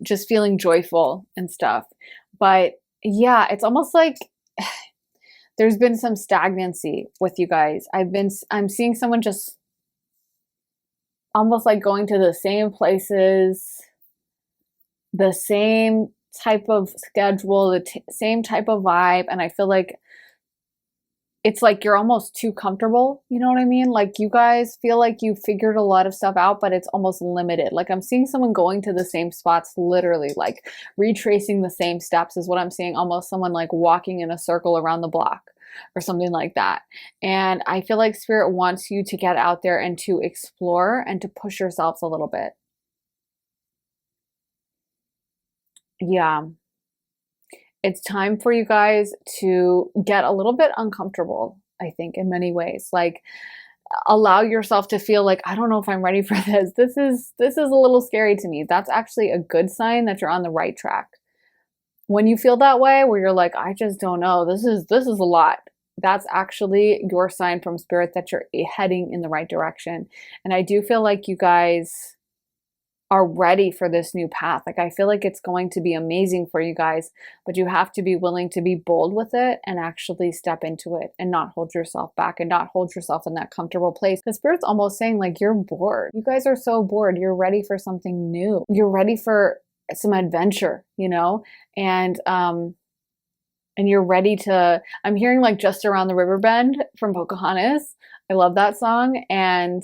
Just feeling joyful and stuff. But yeah, it's almost like there's been some stagnancy with you guys. I'm seeing someone just almost like going to the same places, the same type of schedule, the same type of vibe. And I feel like it's like you're almost too comfortable. You know what I mean? Like, you guys feel like you figured a lot of stuff out, but it's almost limited. Like, I'm seeing someone going to the same spots, literally like retracing the same steps is what I'm seeing. Almost someone like walking in a circle around the block or something like that. And I feel like Spirit wants you to get out there and to explore and to push yourselves a little bit. Yeah. It's time for you guys to get a little bit uncomfortable, I think, in many ways. Like, allow yourself to feel like, I don't know if I'm ready for this. This is a little scary to me. That's actually a good sign that you're on the right track. When you feel that way, where you're like, I just don't know, this is a lot. That's actually your sign from spirit that you're heading in the right direction. And I do feel like you guys are ready for this new path. Like, I feel like it's going to be amazing for you guys, but you have to be willing to be bold with it and actually step into it and not hold yourself back and not hold yourself in that comfortable place. Because spirit's almost saying, like, you're bored. You guys are so bored. You're ready for something new. You're ready for some adventure, you know? And you're ready to, I'm hearing like Just Around the River Bend from Pocahontas. I love that song. And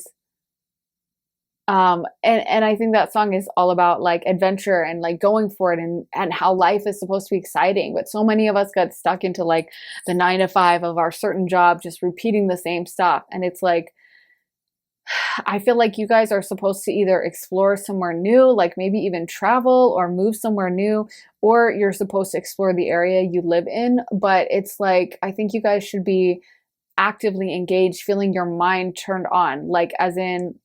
I think that song is all about like adventure and like going for it and how life is supposed to be exciting. But so many of us got stuck into like the 9 to 5 of our certain job, just repeating the same stuff. And it's like, I feel like you guys are supposed to either explore somewhere new, like maybe even travel or move somewhere new, or you're supposed to explore the area you live in. But it's like, I think you guys should be actively engaged, feeling your mind turned on, like as in,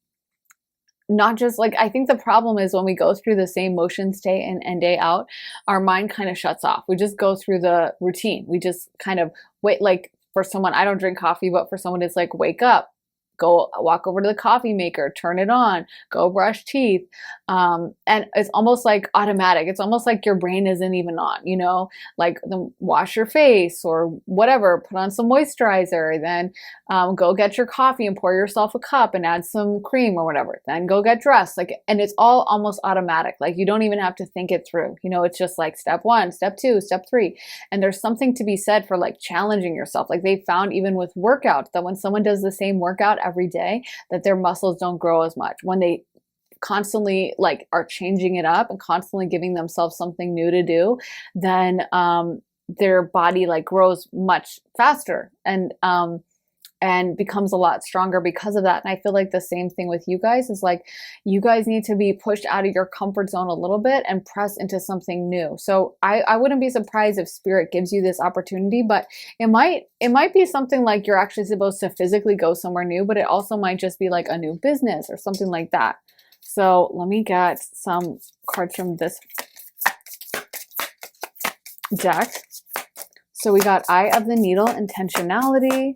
not just like, I think the problem is when we go through the same motions day in and day out, our mind kind of shuts off. We just go through the routine. We just kind of wait. Like for someone, I don't drink coffee, but for someone, it's like, wake up, go walk over to the coffee maker, turn it on, go brush teeth. And it's almost like automatic. It's almost like your brain isn't even on, you know, like wash your face or whatever, put on some moisturizer, then go get your coffee and pour yourself a cup and add some cream or whatever, then go get dressed. Like, and it's all almost automatic. Like you don't even have to think it through, you know, it's just like step 1, step 2, step 3. And there's something to be said for like challenging yourself. Like they found even with workouts that when someone does the same workout every day, that their muscles don't grow as much. When they constantly like are changing it up and constantly giving themselves something new to do, then their body like grows much faster and becomes a lot stronger because of that. And I feel like the same thing with you guys is like, you guys need to be pushed out of your comfort zone a little bit and press into something new. So I wouldn't be surprised if spirit gives you this opportunity, but it might be something like you're actually supposed to physically go somewhere new, but it also might just be like a new business or something like that. So let me get some cards from this deck. So we got Eye of the Needle, intentionality,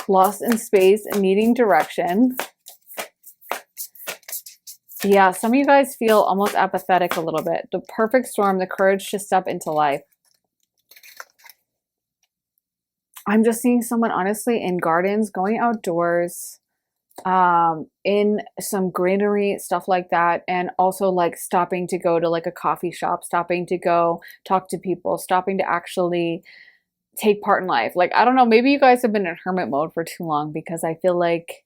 lost in space and needing direction. Yeah, some of you guys feel almost apathetic a little bit. The perfect storm, the courage to step into life. I'm just seeing someone honestly in gardens, going outdoors, in some greenery, stuff like that. And also like stopping to go to like a coffee shop, stopping to go talk to people, stopping to actually take part in life. Like, I don't know, maybe you guys have been in hermit mode for too long, because I feel like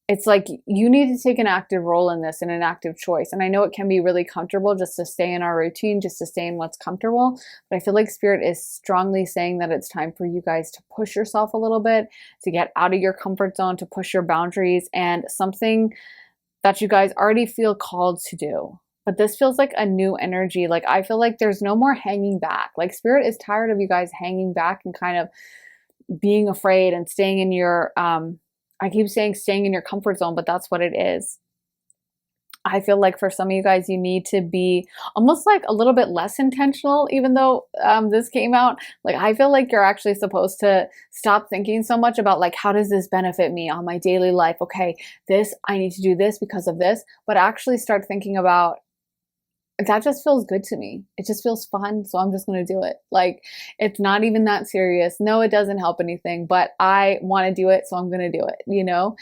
it's like you need to take an active role in this and an active choice. And I know it can be really comfortable just to stay in our routine, just to stay in what's comfortable. But I feel like spirit is strongly saying that it's time for you guys to push yourself a little bit, to get out of your comfort zone, to push your boundaries, and something that you guys already feel called to do. But this feels like a new energy. Like, I feel like there's no more hanging back. Like, spirit is tired of you guys hanging back and kind of being afraid and staying in your, I keep saying staying in your comfort zone, but that's what it is. I feel like for some of you guys, you need to be almost like a little bit less intentional, even though this came out. Like, I feel like you're actually supposed to stop thinking so much about like, how does this benefit me on my daily life? Okay, this, I need to do this because of this, but actually start thinking about, that just feels good to me. It just feels fun. So I'm just going to do it. Like, it's not even that serious. No, it doesn't help anything, but I want to do it. So I'm going to do it. You know,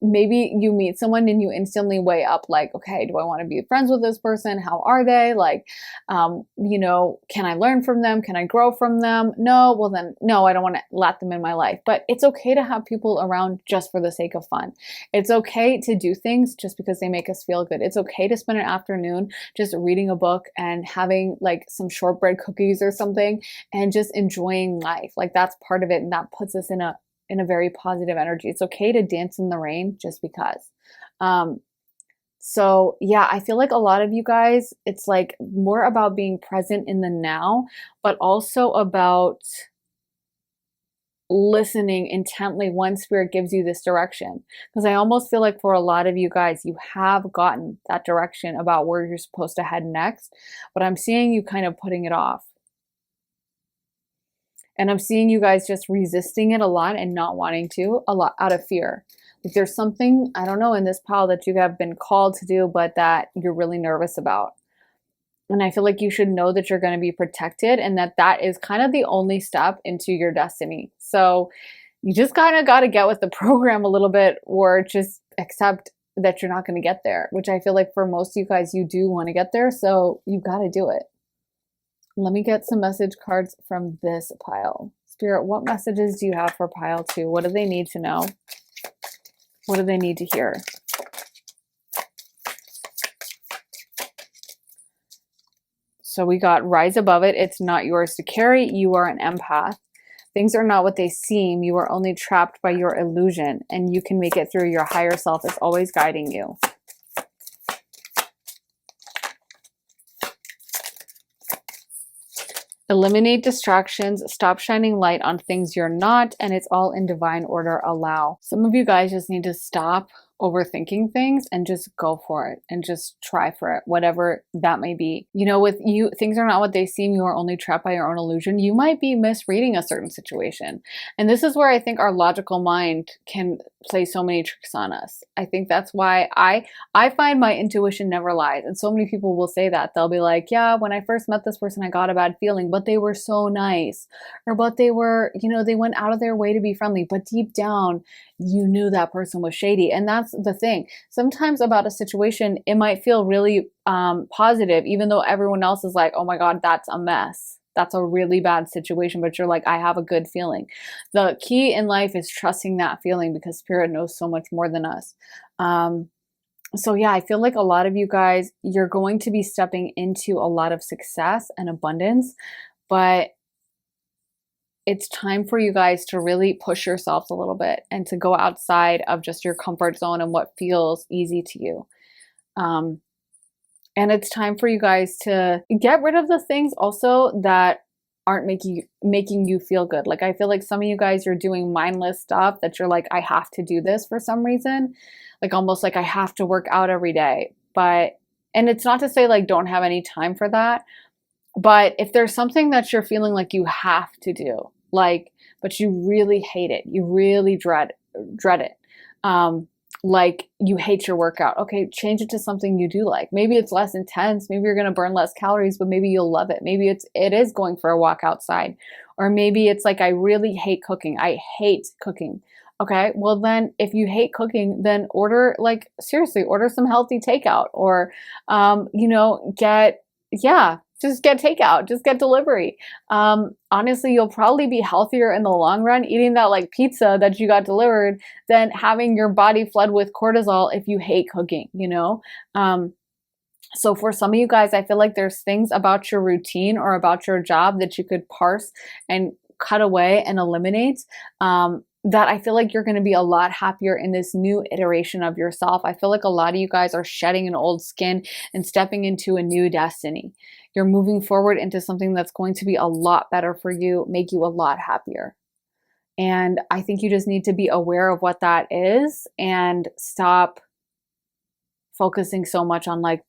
maybe you meet someone and you instantly weigh up like, okay, do I want to be friends with this person? How are they? Like, you know, can I learn from them? Can I grow from them? No, well then, no, I don't want to let them in my life, but it's okay to have people around just for the sake of fun. It's okay to do things just because they make us feel good. It's okay to spend an afternoon just reading a book and having like some shortbread cookies or something and just enjoying life. Like, that's part of it, and that puts us in a very positive energy. It's okay to dance in the rain just because. So yeah, I feel like a lot of you guys, it's like more about being present in the now, but also about listening intently when spirit gives you this direction. Because I almost feel like for a lot of you guys, you have gotten that direction about where you're supposed to head next, but I'm seeing you kind of putting it off. And I'm seeing you guys just resisting it a lot and not wanting to, a lot out of fear. Like there's something, I don't know, in this pile that you have been called to do, but that you're really nervous about. And I feel like you should know that you're going to be protected and that that is kind of the only step into your destiny. So you just kind of got to get with the program a little bit, or just accept that you're not going to get there, which I feel like for most of you guys, you do want to get there. So you got to do it. Let me get some message cards from this pile. Spirit, what messages do you have for pile 2? What do they need to know? What do they need to hear? So we got rise above it. It's not yours to carry. You are an empath. Things are not what they seem. You are only trapped by your illusion, and you can make it through. Your higher self is always guiding you. Eliminate distractions, stop shining light on things you're not, and it's all in divine order. Allow. Some of you guys just need to stop overthinking things and just go for it and just try for it, whatever that may be. You know, with you, things are not what they seem. You are only trapped by your own illusion. You might be misreading a certain situation. And this is where I think our logical mind can play so many tricks on us. I think that's why I find my intuition never lies. And so many people will say that. They'll be like, yeah, when I first met this person, I got a bad feeling, but they were so nice. Or but they were, you know, they went out of their way to be friendly. But deep down, you knew that person was shady. And that's the thing. Sometimes about a situation, it might feel really positive, even though everyone else is like, oh my God, that's a mess. That's a really bad situation. But you're like, I have a good feeling. The key in life is trusting that feeling, because spirit knows so much more than us. So yeah, I feel like a lot of you guys, you're going to be stepping into a lot of success and abundance, but it's time for you guys to really push yourselves a little bit and to go outside of just your comfort zone and what feels easy to you. And it's time for you guys to get rid of the things also that aren't making you feel good. Like I feel like some of you guys, you're doing mindless stuff that you're like, I have to do this for some reason. Like almost like I have to work out every day. And it's not to say like don't have any time for that. But if there's something that you're feeling like you have to do, like, but you really hate it, you really dread it, like you hate your workout, okay, change it to something you do like. Maybe it's less intense, maybe you're going to burn less calories, but maybe you'll love it. Maybe it is going for a walk outside, or maybe it's like, I really hate cooking. I hate cooking. Okay, well then if you hate cooking, then order, like seriously, order some healthy takeout, or, you know, just get takeout, just get delivery. Honestly, you'll probably be healthier in the long run eating that like pizza that you got delivered than having your body flood with cortisol if you hate cooking, you know? So for some of you guys, I feel like there's things about your routine or about your job that you could parse and cut away and eliminate, that I feel like you're going to be a lot happier in this new iteration of yourself. I feel like a lot of you guys are shedding an old skin and stepping into a new destiny. You're moving forward into something that's going to be a lot better for you, make you a lot happier. And I think you just need to be aware of what that is and stop focusing so much on like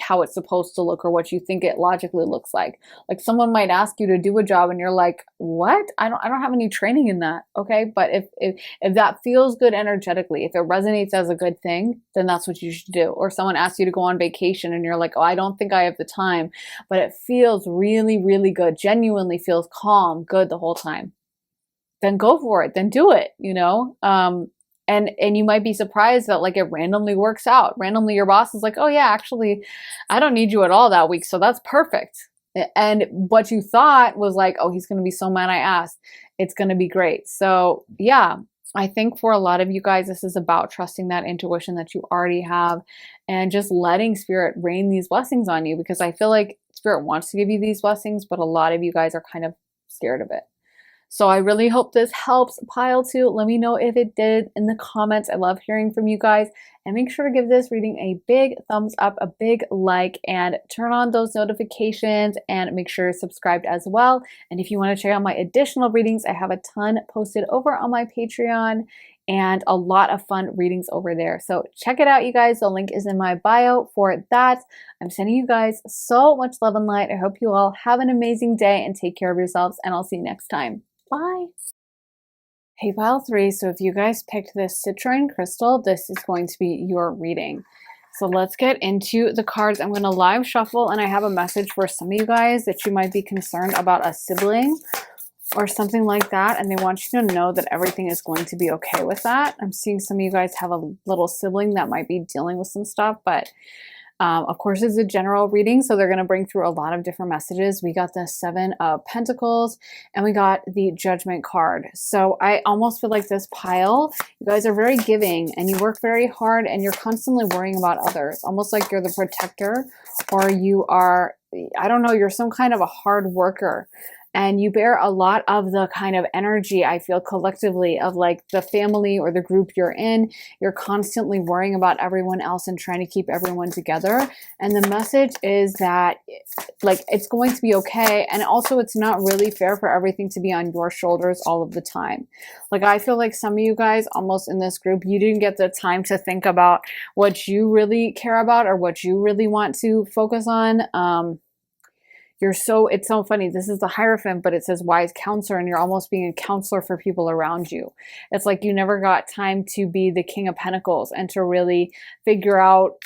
how it's supposed to look or what you think it logically looks like. Like someone might ask you to do a job and you're like, what? I don't have any training in that. Okay. But if that feels good energetically, if it resonates as a good thing, then that's what you should do. Or someone asks you to go on vacation and you're like, oh, I don't think I have the time, but it feels really, really good, genuinely feels calm, good the whole time. Then go for it. Then do it, you know? And you might be surprised that like it randomly works out. Randomly your boss is like, oh yeah, actually, I don't need you at all that week. So that's perfect. And what you thought was like, oh, he's going to be so mad I asked. It's going to be great. So yeah, I think for a lot of you guys, this is about trusting that intuition that you already have and just letting spirit rain these blessings on you, because I feel like spirit wants to give you these blessings, but a lot of you guys are kind of scared of it. So I really hope this helps pile 2. Let me know if it did in the comments. I love hearing from you guys. And make sure to give this reading a big thumbs up, a big like, and turn on those notifications, and make sure you're subscribed as well. And if you want to check out my additional readings, I have a ton posted over on my Patreon and a lot of fun readings over there. So check it out, you guys. The link is in my bio for that. I'm sending you guys so much love and light. I hope you all have an amazing day and take care of yourselves, and I'll see you next time. Bye. Hey, pile 3. So if you guys picked this citrine crystal, this is going to be your reading. So let's get into the cards. I'm going to live shuffle, and I have a message for some of you guys that you might be concerned about a sibling or something like that, and they want you to know that everything is going to be okay with that. I'm seeing some of you guys have a little sibling that might be dealing with some stuff, but of course, it's a general reading, so they're going to bring through a lot of different messages. We got the 7 of Pentacles, and we got the Judgment card. So I almost feel like this pile, you guys are very giving, and you work very hard, and you're constantly worrying about others. Almost like you're the protector, or you are, I don't know, you're some kind of a hard worker. And you bear a lot of the kind of energy, I feel, collectively of like the family or the group you're in. You're constantly worrying about everyone else and trying to keep everyone together. And the message is that like it's going to be okay. And also it's not really fair for everything to be on your shoulders all of the time. Like I feel like some of you guys almost in this group, you didn't get the time to think about what you really care about or what you really want to focus on. It's so funny. This is the Hierophant, but it says wise counselor, and you're almost being a counselor for people around you. It's like you never got time to be the King of Pentacles and to really figure out,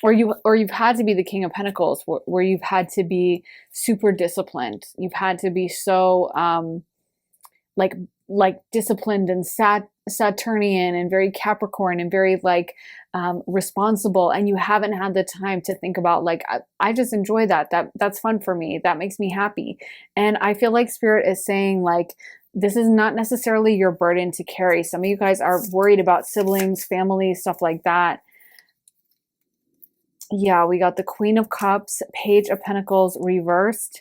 or you've had to be the King of Pentacles, where you've had to be super disciplined. You've had to be so like disciplined and Saturnian and very Capricorn and very like responsible, and you haven't had the time to think about like I just enjoy that's fun for me, that makes me happy. And I feel like Spirit is saying like this is not necessarily your burden to carry. Some of you guys are worried about siblings, family, stuff like that. Yeah, we got the Queen of Cups, Page of Pentacles reversed,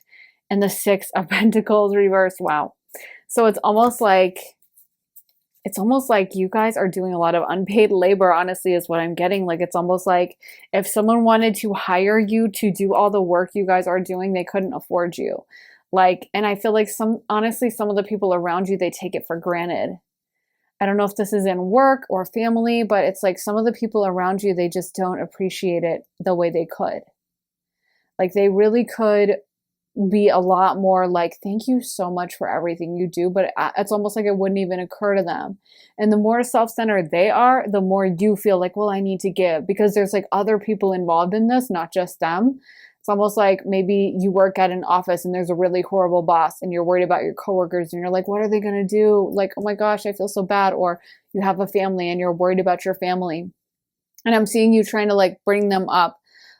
and the 6 of Pentacles reversed. Wow. So it's almost like you guys are doing a lot of unpaid labor, honestly, is what I'm getting. Like, it's almost like if someone wanted to hire you to do all the work you guys are doing, they couldn't afford you. Like, and I feel like honestly, some of the people around you, they take it for granted. I don't know if this is in work or family, but it's like some of the people around you, they just don't appreciate it the way they could. Like, they really could be a lot more like, thank you so much for everything you do, but it's almost like it wouldn't even occur to them. And the more self-centered they are, the more you feel like, well, I need to give, because there's like other people involved in this, not just them. It's almost like maybe you work at an office and there's a really horrible boss and you're worried about your coworkers and you're like, what are they going to do? Like, oh my gosh, I feel so bad. Or you have a family and you're worried about your family. And I'm seeing you trying to like bring them up,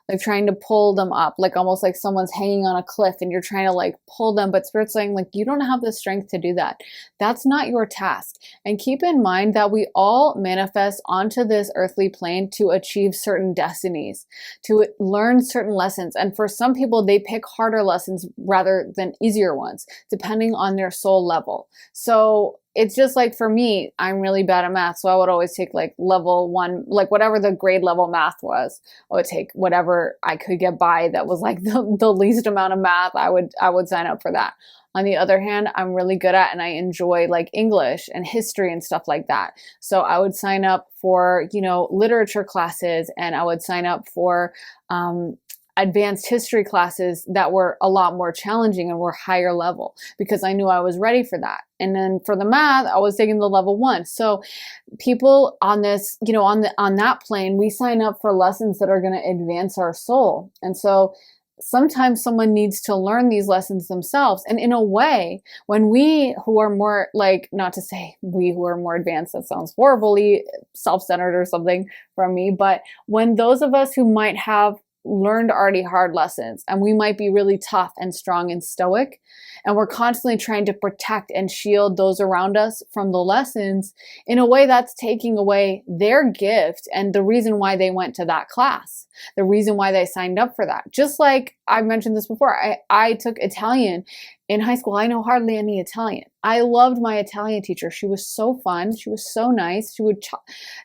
like trying to pull them up, like almost like someone's hanging on a cliff and you're trying to like pull them, but Spirit's saying like, you don't have the strength to do that. That's not your task. And keep in mind that we all manifest onto this earthly plane to achieve certain destinies, to learn certain lessons. And for some people, they pick harder lessons rather than easier ones, depending on their soul level. So it's just like, for me, I'm really bad at math. So I would always take like level 1, like whatever the grade level math was. I would take whatever I could get by that was like the least amount of math. I would sign up for that. On the other hand, I'm really good at, and I enjoy like English and history and stuff like that. So I would sign up for, you know, literature classes, and I would sign up for, advanced history classes that were a lot more challenging and were higher level, because I knew I was ready for that. And then for the math, I was taking the level 1. So people on this, you know, on that plane, we sign up for lessons that are going to advance our soul. And so sometimes someone needs to learn these lessons themselves. And in a way, when we who are more like, not to say we who are more advanced, that sounds horribly self-centered or something from me, but when those of us who might have learned already hard lessons, and we might be really tough and strong and stoic, and we're constantly trying to protect and shield those around us from the lessons, in a way that's taking away their gift and the reason why they went to that class, the reason why they signed up for that. Just like I've mentioned this before, I took Italian in high school, I know hardly any Italian. I loved my Italian teacher. She was so fun. She was so nice. She would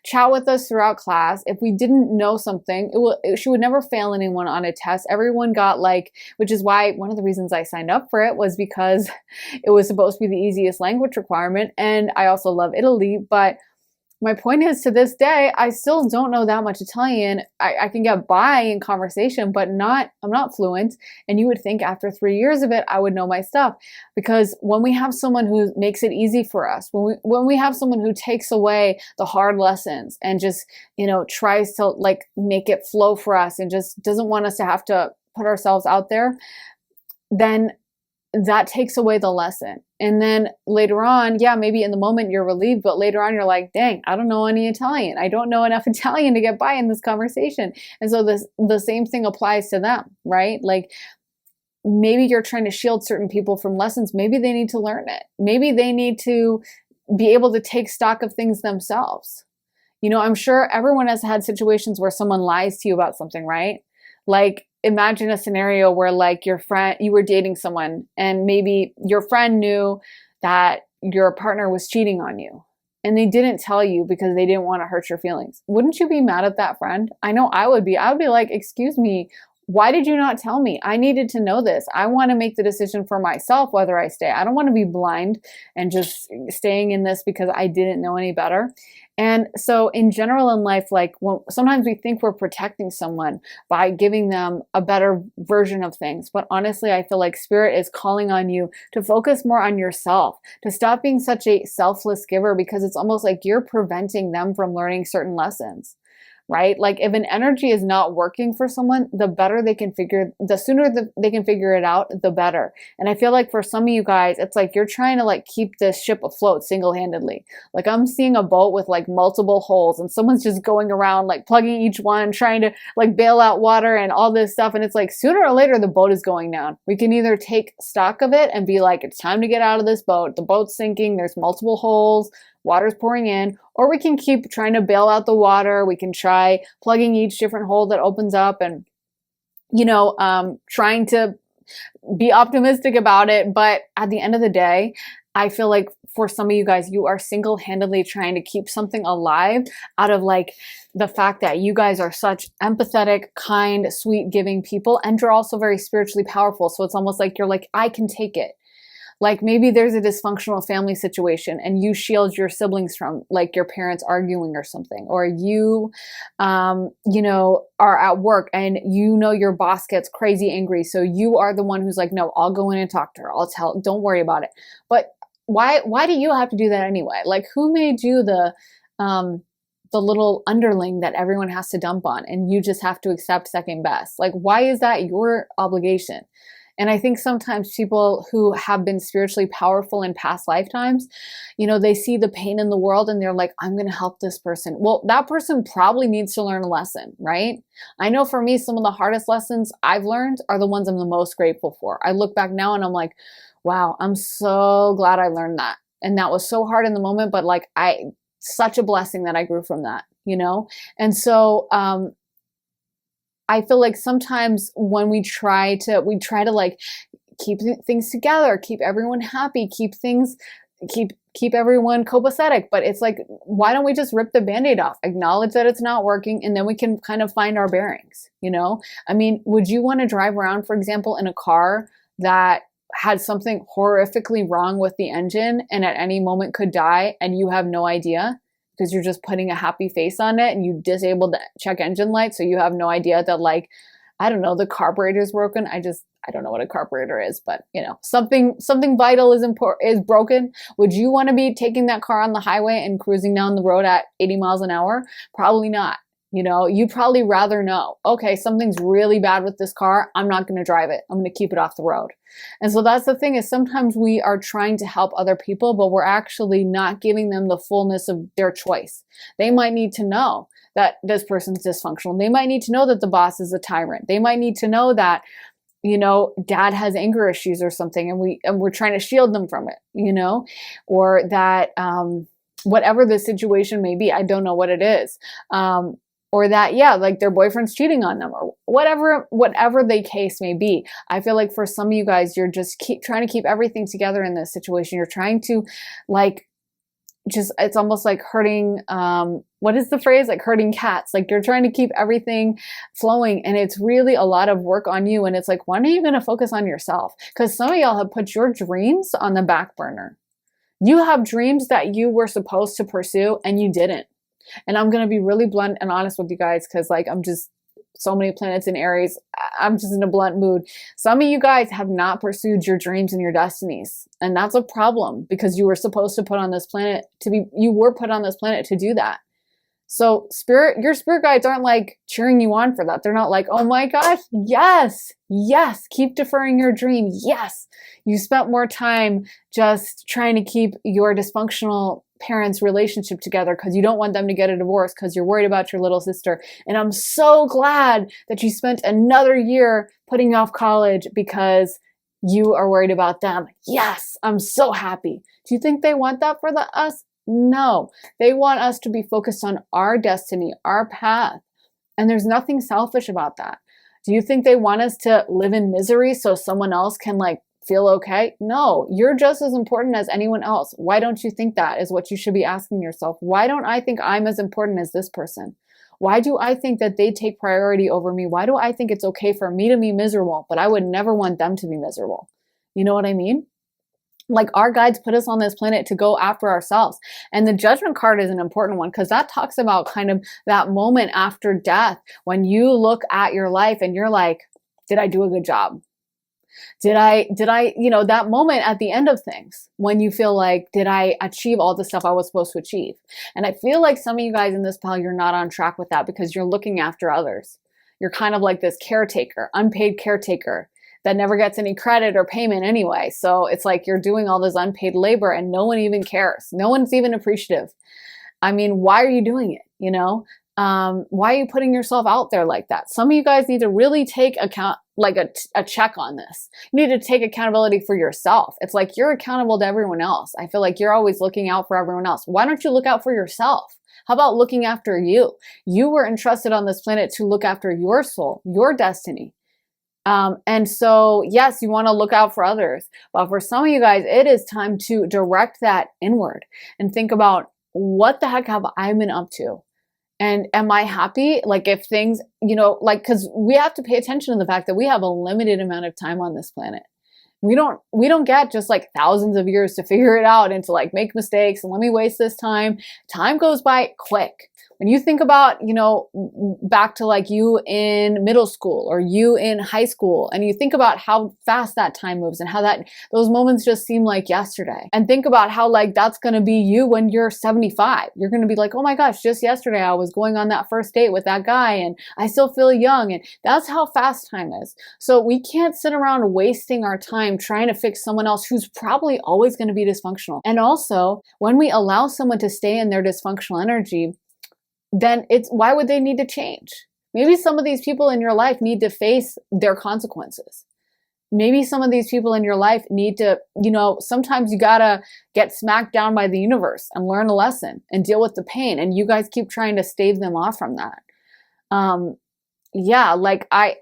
chat with us throughout class. If we didn't know something, she would never fail anyone on a test. Everyone got like, which is why one of the reasons I signed up for it was because it was supposed to be the easiest language requirement. And I also love Italy, but my point is, to this day, I still don't know that much Italian. I can get by in conversation, but I'm not fluent. And you would think after 3 years of it, I would know my stuff. Because when we have someone who makes it easy for us, when we have someone who takes away the hard lessons and just, tries to like make it flow for us and just doesn't want us to have to put ourselves out there, then that takes away the lesson. And then later on, yeah, maybe in the moment you're relieved, but later on you're like, dang, I don't know any Italian. I don't know enough Italian to get by in this conversation. And so the same thing applies to them, right? Like maybe you're trying to shield certain people from lessons. Maybe they need to learn it. Maybe they need to be able to take stock of things themselves. I'm sure everyone has had situations where someone lies to you about something, right? Like imagine a scenario where like you were dating someone and maybe your friend knew that your partner was cheating on you and they didn't tell you because they didn't want to hurt your feelings. Wouldn't you be mad at that friend? I know I would be. I would be like, excuse me, why did you not tell me? I needed to know this. I want to make the decision for myself whether I stay. I don't want to be blind and just staying in this because I didn't know any better. And so in general in life, like sometimes we think we're protecting someone by giving them a better version of things. But honestly, I feel like Spirit is calling on you to focus more on yourself, to stop being such a selfless giver, because it's almost like you're preventing them from learning certain lessons. Right? Like if an energy is not working for someone, the sooner they can figure it out, the better. And I feel like for some of you guys, it's like you're trying to like keep this ship afloat single-handedly. Like I'm seeing a boat with like multiple holes and someone's just going around like plugging each one, trying to like bail out water and all this stuff. And it's like sooner or later, the boat is going down. We can either take stock of it and be like, it's time to get out of this boat. The boat's sinking. There's multiple holes. Water's pouring in, or we can keep trying to bail out the water. We can try plugging each different hole that opens up and, trying to be optimistic about it. But at the end of the day, I feel like for some of you guys, you are single-handedly trying to keep something alive out of like the fact that you guys are such empathetic, kind, sweet, giving people. And you're also very spiritually powerful. So it's almost like you're like, I can take it. Like maybe there's a dysfunctional family situation and you shield your siblings from like your parents arguing or something, or you, are at work and your boss gets crazy angry. So you are the one who's like, no, I'll go in and talk to her. Don't worry about it. But why do you have to do that anyway? Like who made you the little underling that everyone has to dump on and you just have to accept second best? Like, why is that your obligation? And I think sometimes people who have been spiritually powerful in past lifetimes, they see the pain in the world and they're like, I'm going to help this person. Well, that person probably needs to learn a lesson, right? I know for me, some of the hardest lessons I've learned are the ones I'm the most grateful for. I look back now and I'm like, wow, I'm so glad I learned that. And that was so hard in the moment, but like such a blessing that I grew from that, And so, I feel like sometimes when we try to like keep things together, keep everyone happy, keep everyone copacetic. But it's like, why don't we just rip the Band-Aid off, acknowledge that it's not working, and then we can kind of find our bearings, I mean, would you want to drive around, for example, in a car that had something horrifically wrong with the engine and at any moment could die and you have no idea? Because you're just putting a happy face on it and you disabled the check engine light. So you have no idea that like, I don't know, the carburetor is broken. I don't know what a carburetor is, but something vital is broken. Would you want to be taking that car on the highway and cruising down the road at 80 miles an hour? Probably not. You'd probably rather know, okay, something's really bad with this car. I'm not going to drive it. I'm going to keep it off the road. And so that's the thing, is sometimes we are trying to help other people, but we're actually not giving them the fullness of their choice. They might need to know that this person's dysfunctional. They might need to know that the boss is a tyrant. They might need to know that, dad has anger issues or something, and we're trying to shield them from it, or that, whatever the situation may be, I don't know what it is. or that, yeah, like their boyfriend's cheating on them, or whatever the case may be. I feel like for some of you guys, you're just trying to keep everything together in this situation. You're trying to like, just, it's almost like herding, what is the phrase? Like herding cats. Like you're trying to keep everything flowing, and it's really a lot of work on you. And it's like, when are you going to focus on yourself? Because some of y'all have put your dreams on the back burner. You have dreams that you were supposed to pursue and you didn't. And I'm going to be really blunt and honest with you guys, because like, I'm just, so many planets in Aries, I'm just in a blunt mood. Some of you guys have not pursued your dreams and your destinies. And that's a problem, because you were supposed to put on this planet you were put on this planet to do that. So your spirit guides aren't like cheering you on for that. They're not like, oh my gosh, yes, yes, keep deferring your dream. Yes, you spent more time just trying to keep your dysfunctional parents' relationship together because you don't want them to get a divorce because you're worried about your little sister. And I'm so glad that you spent another year putting off college because you are worried about them. Yes, I'm so happy. Do you think they want that for us? No, they want us to be focused on our destiny, our path. And there's nothing selfish about that. Do you think they want us to live in misery so someone else can like feel okay? No, you're just as important as anyone else. Why don't you think that is what you should be asking yourself? Why don't I think I'm as important as this person? Why do I think that they take priority over me? Why do I think it's okay for me to be miserable, but I would never want them to be miserable? You know what I mean? Like our guides put us on this planet to go after ourselves. And the judgment card is an important one, because that talks about kind of that moment after death when you look at your life and you're like, did I do a good job? Did I, that moment at the end of things when you feel like, did I achieve all the stuff I was supposed to achieve? And I feel like some of you guys in this pile, you're not on track with that because you're looking after others. You're kind of like this caretaker, unpaid caretaker that never gets any credit or payment anyway. So it's like you're doing all this unpaid labor and no one even cares. No one's even appreciative. I mean, why are you doing it? Why are you putting yourself out there like that? Some of you guys need to really take account, like a check on this. You need to take accountability for yourself. It's like you're accountable to everyone else. I feel like you're always looking out for everyone else. Why don't you look out for yourself? How about looking after you? You were entrusted on this planet to look after your soul, your destiny. And so, yes, you want to look out for others, but for some of you guys, it is time to direct that inward and think about, what the heck have I been up to? And am I happy? Like if things, because we have to pay attention to the fact that we have a limited amount of time on this planet. We don't get just like thousands of years to figure it out and to like make mistakes and let me waste this time. Time goes by quick. When you think about, back to like you in middle school or you in high school, and you think about how fast that time moves and how those moments just seem like yesterday. And think about how like that's going to be you when you're 75. You're going to be like, oh my gosh, just yesterday I was going on that first date with that guy and I still feel young. And that's how fast time is. So we can't sit around wasting our time trying to fix someone else who's probably always going to be dysfunctional. And also, when we allow someone to stay in their dysfunctional energy, then why would they need to change? Maybe some of these people in your life need to face their consequences. Maybe some of these people in your life need to, sometimes you gotta get smacked down by the universe and learn a lesson and deal with the pain. And you guys keep trying to stave them off from that. Yeah, like I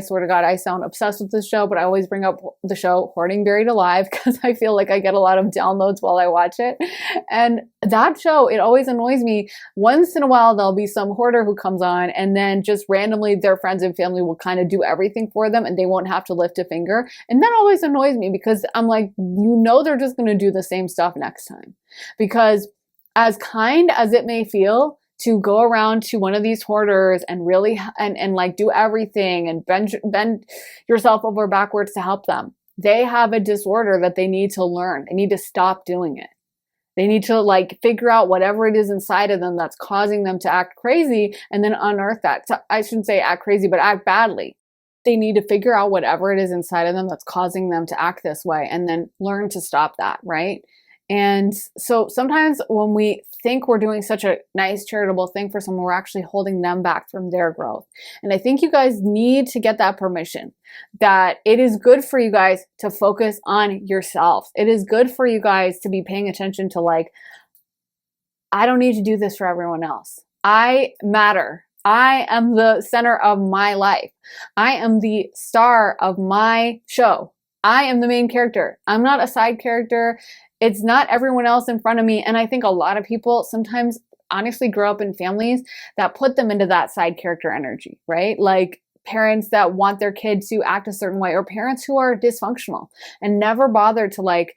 swear to God, I sound obsessed with this show, but I always bring up the show Hoarding Buried Alive because I feel like I get a lot of downloads while I watch it. And that show, it always annoys me. Once in a while, there'll be some hoarder who comes on and then just randomly their friends and family will kind of do everything for them and they won't have to lift a finger. And that always annoys me because I'm like, they're just going to do the same stuff next time. Because as kind as it may feel to go around to one of these hoarders and really and like do everything and bend yourself over backwards to help them, they have a disorder that they need to learn. They need to stop doing it. They need to like figure out whatever it is inside of them that's causing them to act crazy and then unearth that. So I shouldn't say act crazy, but act badly. They need to figure out whatever it is inside of them that's causing them to act this way and then learn to stop that, right? And so sometimes when we think we're doing such a nice charitable thing for someone, we're actually holding them back from their growth. And I think you guys need to get that permission, that it is good for you guys to focus on yourself. It is good for you guys to be paying attention to like, I don't need to do this for everyone else. I matter. I am the center of my life. I am the star of my show. I am the main character. I'm not a side character. It's not everyone else in front of me. And I think a lot of people sometimes honestly grow up in families that put them into that side character energy, right? Like parents that want their kid to act a certain way, or parents who are dysfunctional and never bother to like,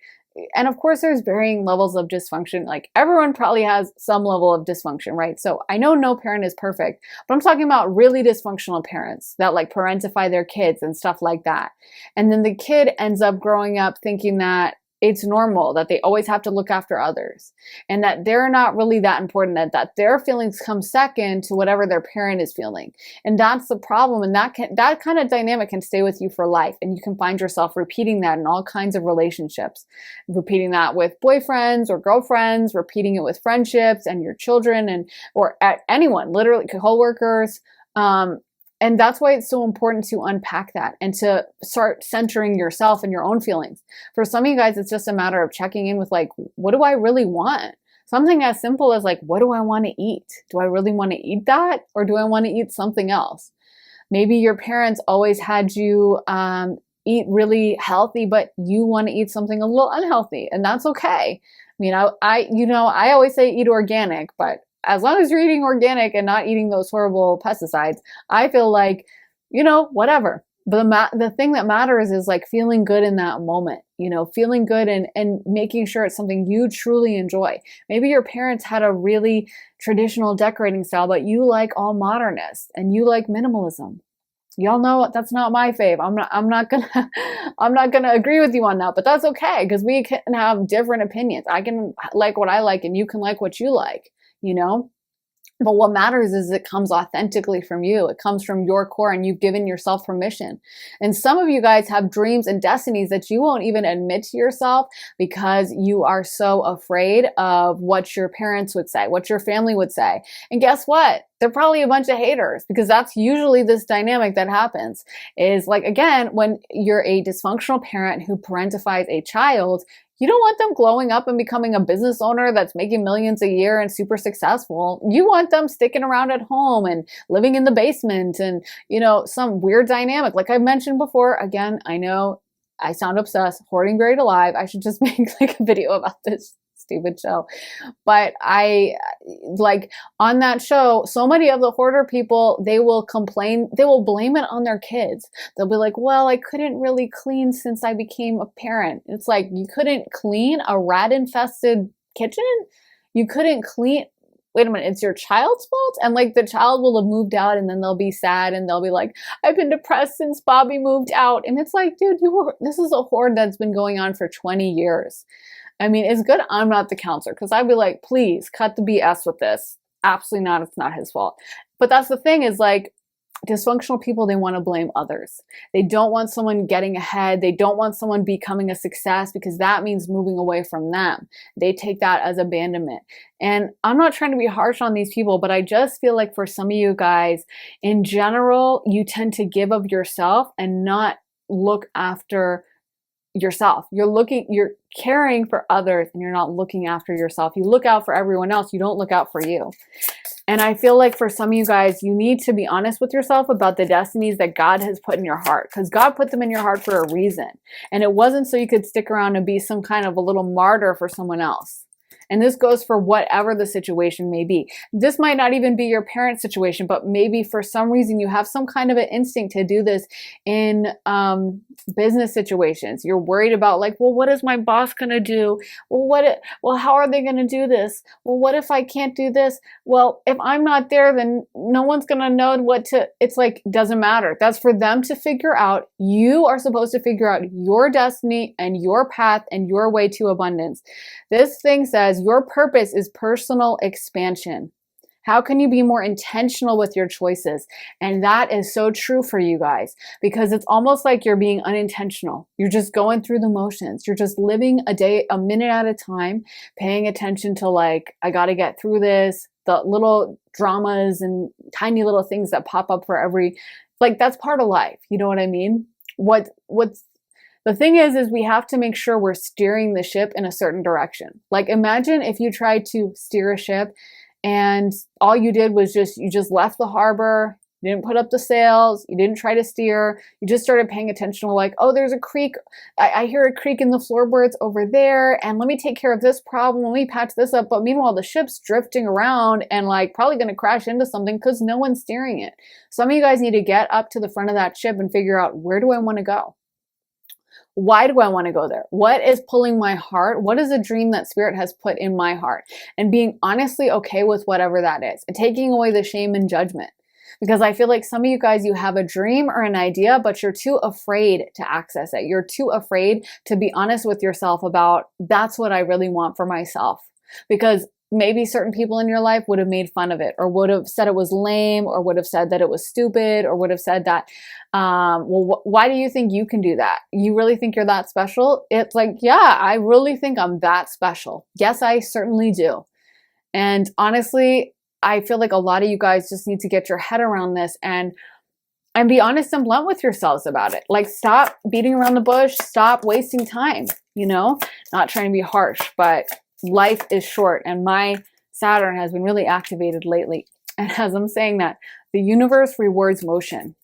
and of course there's varying levels of dysfunction. Like everyone probably has some level of dysfunction, right? So I know no parent is perfect, but I'm talking about really dysfunctional parents that like parentify their kids and stuff like that. And then the kid ends up growing up thinking that it's normal, that they always have to look after others, and that they're not really that important, that their feelings come second to whatever their parent is feeling. And that's the problem. And that kind of dynamic can stay with you for life. And you can find yourself repeating that in all kinds of relationships, repeating that with boyfriends or girlfriends, repeating it with friendships and your children, and or at anyone, literally coworkers. And that's why it's so important to unpack that and to start centering yourself and your own feelings. For some of you guys, it's just a matter of checking in with like, what do I really want? Something as simple as like, what do I want to eat? Do I really want to eat that? Or do I want to eat something else? Maybe your parents always had you eat really healthy, but you want to eat something a little unhealthy, and that's okay. I mean, I always say eat organic, but as long as you're eating organic and not eating those horrible pesticides, I feel like, whatever. But the thing that matters is like feeling good in that moment, feeling good and making sure it's something you truly enjoy. Maybe your parents had a really traditional decorating style, but you like all modernist and you like minimalism. Y'all know that's not my fave. I'm not gonna agree with you on that, but that's okay because we can have different opinions. I can like what I like and you can like what you like. But what matters is it comes authentically from you. It comes from your core and you've given yourself permission. And some of you guys have dreams and destinies that you won't even admit to yourself because you are so afraid of what your parents would say, what your family would say. And guess what? They're probably a bunch of haters, because that's usually this dynamic that happens is like, again, when you're a dysfunctional parent who parentifies a child, you don't want them glowing up and becoming a business owner that's making millions a year and super successful. You want them sticking around at home and living in the basement and, some weird dynamic. Like I mentioned before, again, I know I sound obsessed, hoarding buried alive. I should just make like a video about this stupid show. But I like on that show, so many of the hoarder people, they will complain, they will blame it on their kids. They'll be like, well, I couldn't really clean since I became a parent. It's like, you couldn't clean a rat infested kitchen? You couldn't clean. Wait a minute, it's your child's fault? And like the child will have moved out and then they'll be sad and they'll be like, I've been depressed since Bobby moved out. And it's like, dude, this is a hoard that's been going on for 20 years. I mean, it's good I'm not the counselor, because I'd be like, please cut the BS with this. Absolutely not. It's not his fault. But that's the thing is like, dysfunctional people, they want to blame others. They don't want someone getting ahead. They don't want someone becoming a success because that means moving away from them. They take that as abandonment. And I'm not trying to be harsh on these people, but I just feel like for some of you guys, in general, you tend to give of yourself and not look after yourself. You're caring for others and you're not looking after yourself. You look out for everyone else. You don't look out for you. And I feel like for some of you guys, you need to be honest with yourself about the destinies that God has put in your heart, because God put them in your heart for a reason. And it wasn't so you could stick around and be some kind of a little martyr for someone else. And this goes for whatever the situation may be. This might not even be your parent situation, but maybe for some reason you have some kind of an instinct to do this in business situations. You're worried about like, well, what is my boss going to do? Well, how are they going to do this? Well, what if I can't do this? Well, if I'm not there, then no one's going to know it's like, doesn't matter. That's for them to figure out. You are supposed to figure out your destiny and your path and your way to abundance. This thing says your purpose is personal expansion. How can you be more intentional with your choices? And that is so true for you guys, because it's almost like you're being unintentional. You're just going through the motions. You're just living a day, a minute at a time, paying attention to like, I got to get through this, the little dramas and tiny little things that pop up for like that's part of life. You know what I mean? The thing is we have to make sure we're steering the ship in a certain direction. Like imagine if you tried to steer a ship and all you did was you just left the harbor. You didn't put up the sails. You didn't try to steer. You just started paying attention to like, oh, there's a creek. I hear a creak in the floorboards over there. And let me take care of this problem. Let me patch this up. But meanwhile, the ship's drifting around and like probably going to crash into something because no one's steering it. Some of you guys need to get up to the front of that ship and figure out, where do I want to go? Why do I want to go there? What is pulling my heart? What is a dream that Spirit has put in my heart? And being honestly okay with whatever that is, and taking away the shame and judgment. Because I feel like some of you guys, you have a dream or an idea, but you're too afraid to access it. You're too afraid to be honest with yourself about, that's what I really want for myself. Because maybe certain people in your life would have made fun of it, or would have said it was lame, or would have said that it was stupid, or would have said that, well, why do you think you can do that? You really think you're that special? It's like, yeah, I really think I'm that special. Yes, I certainly do. And honestly, I feel like a lot of you guys just need to get your head around this and be honest and blunt with yourselves about it. Like, stop beating around the bush, stop wasting time, you know, not trying to be harsh, but life is short, and my Saturn has been really activated lately. And as I'm saying that, the universe rewards motion.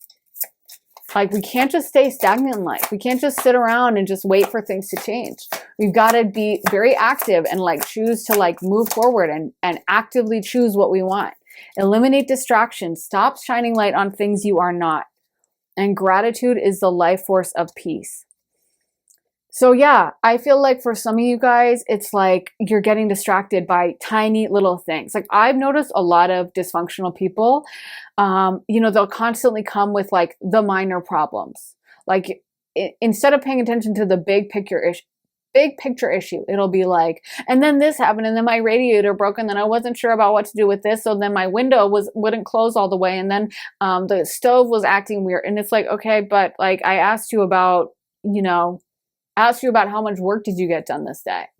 Like, we can't just stay stagnant in life. We can't just sit around and just wait for things to change. We've got to be very active and like choose to like move forward and actively choose what we want. Eliminate distractions. Stop shining light on things you are not. And gratitude is the life force of peace. So yeah, I feel like for some of you guys, it's like you're getting distracted by tiny little things. Like, I've noticed a lot of dysfunctional people, you know, they'll constantly come with like the minor problems. Like, instead of paying attention to the big picture issue, it'll be like, and then this happened, and then my radiator broke, and then I wasn't sure about what to do with this, so then my window wouldn't close all the way, and then the stove was acting weird. And it's like, okay, but like, I asked you about, you know, how much work did you get done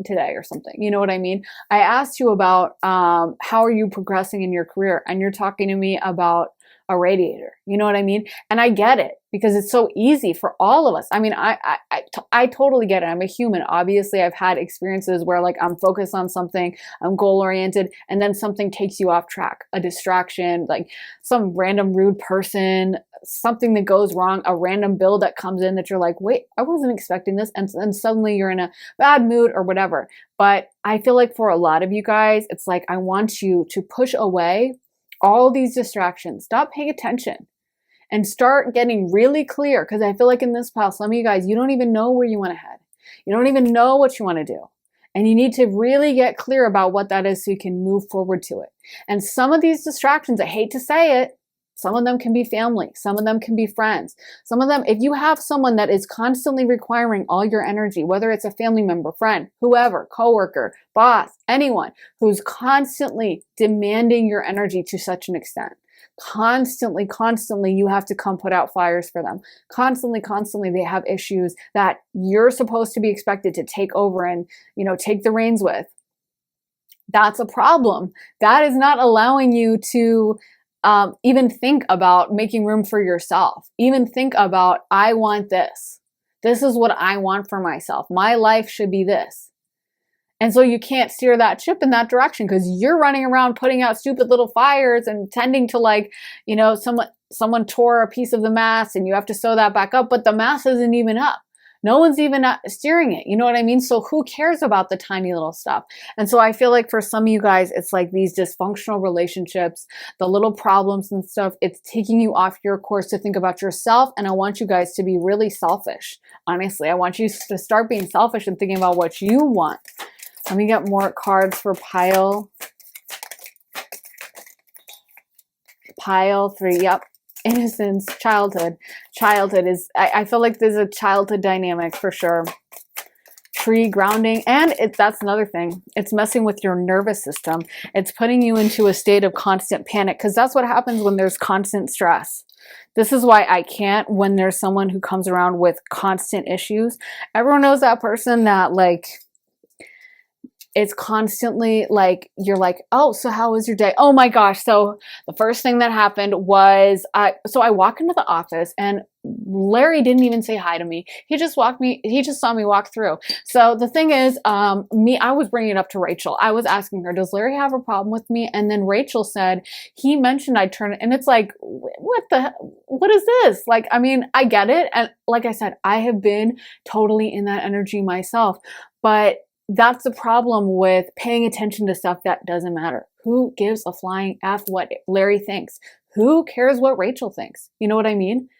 today or something. You know what I mean? I asked you about how are you progressing in your career, and you're talking to me about a radiator. You know what I mean? And I get it, because it's so easy for all of us. I mean, I totally get it. I'm a human. Obviously, I've had experiences where like I'm focused on something, I'm goal oriented, and then something takes you off track, a distraction, like some random rude person, something that goes wrong, a random bill that comes in that you're like, wait, I wasn't expecting this. And then suddenly you're in a bad mood or whatever. But I feel like for a lot of you guys, it's like, I want you to push away all these distractions. Stop paying attention and start getting really clear. Because I feel like in this pile, some of you guys, you don't even know where you want to head. You don't even know what you want to do. And you need to really get clear about what that is so you can move forward to it. And some of these distractions, I hate to say it, some of them can be family. Some of them can be friends. Some of them, if you have someone that is constantly requiring all your energy, whether it's a family member, friend, whoever, coworker, boss, anyone who's constantly demanding your energy to such an extent, constantly, you have to come put out fires for them. Constantly, they have issues that you're supposed to be expected to take over and, you know, take the reins with. That's a problem. That is not allowing you to even think about making room for yourself. Even think about, I want this. This is what I want for myself. My life should be this. And so you can't steer that ship in that direction because you're running around putting out stupid little fires and tending to, like, you know, someone tore a piece of the mast and you have to sew that back up, but the mast isn't even up. No one's even steering it. You know what I mean? So who cares about the tiny little stuff? And so I feel like for some of you guys, it's like these dysfunctional relationships, the little problems and stuff, it's taking you off your course to think about yourself. And I want you guys to be really selfish. Honestly, I want you to start being selfish and thinking about what you want. Let me get more cards for pile 3. Yep. Innocence, childhood. Childhood is, I feel like there's a childhood dynamic for sure. Tree, grounding, and that's another thing. It's messing with your nervous system. It's putting you into a state of constant panic, because that's what happens when there's constant stress. This is why I can't when there's someone who comes around with constant issues. Everyone knows that person that, like, it's constantly like, you're like, oh, so how was your day? Oh my gosh. So the first thing that happened was, so I walk into the office and Larry didn't even say hi to me. He just saw me walk through. So the thing is, I was bringing it up to Rachel. I was asking her, does Larry have a problem with me? And then Rachel said, he mentioned I'd turn it, and it's like, what is this? Like, I mean, I get it. And like I said, I have been totally in that energy myself, but that's the problem with paying attention to stuff that doesn't matter. Who gives a flying F what Larry thinks? Who cares what Rachel thinks? You know what I mean?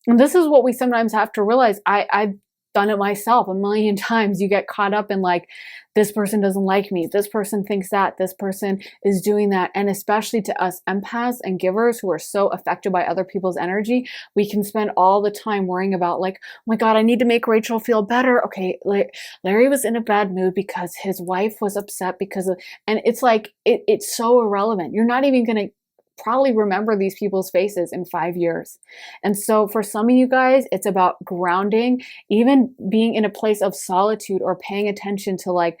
And this is what we sometimes have to realize. I've done it myself a million times. You get caught up in like, this person doesn't like me. This person thinks that. This person is doing that. And especially to us empaths and givers who are so affected by other people's energy, we can spend all the time worrying about like, oh my God, I need to make Rachel feel better. Okay, like Larry was in a bad mood because his wife was upset because of, and it's like, it's so irrelevant. You're not even going to probably remember these people's faces in 5 years. And so for some of you guys, it's about grounding, even being in a place of solitude or paying attention to like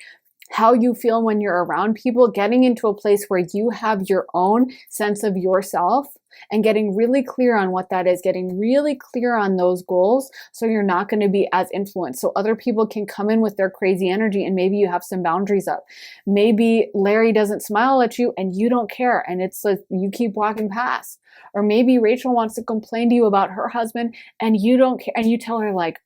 how you feel when you're around people, getting into a place where you have your own sense of yourself and getting really clear on what that is, getting really clear on those goals. So you're not going to be as influenced. So other people can come in with their crazy energy and maybe you have some boundaries up. Maybe Larry doesn't smile at you and you don't care. And it's like you keep walking past. Or maybe Rachel wants to complain to you about her husband and you don't care. And you tell her like,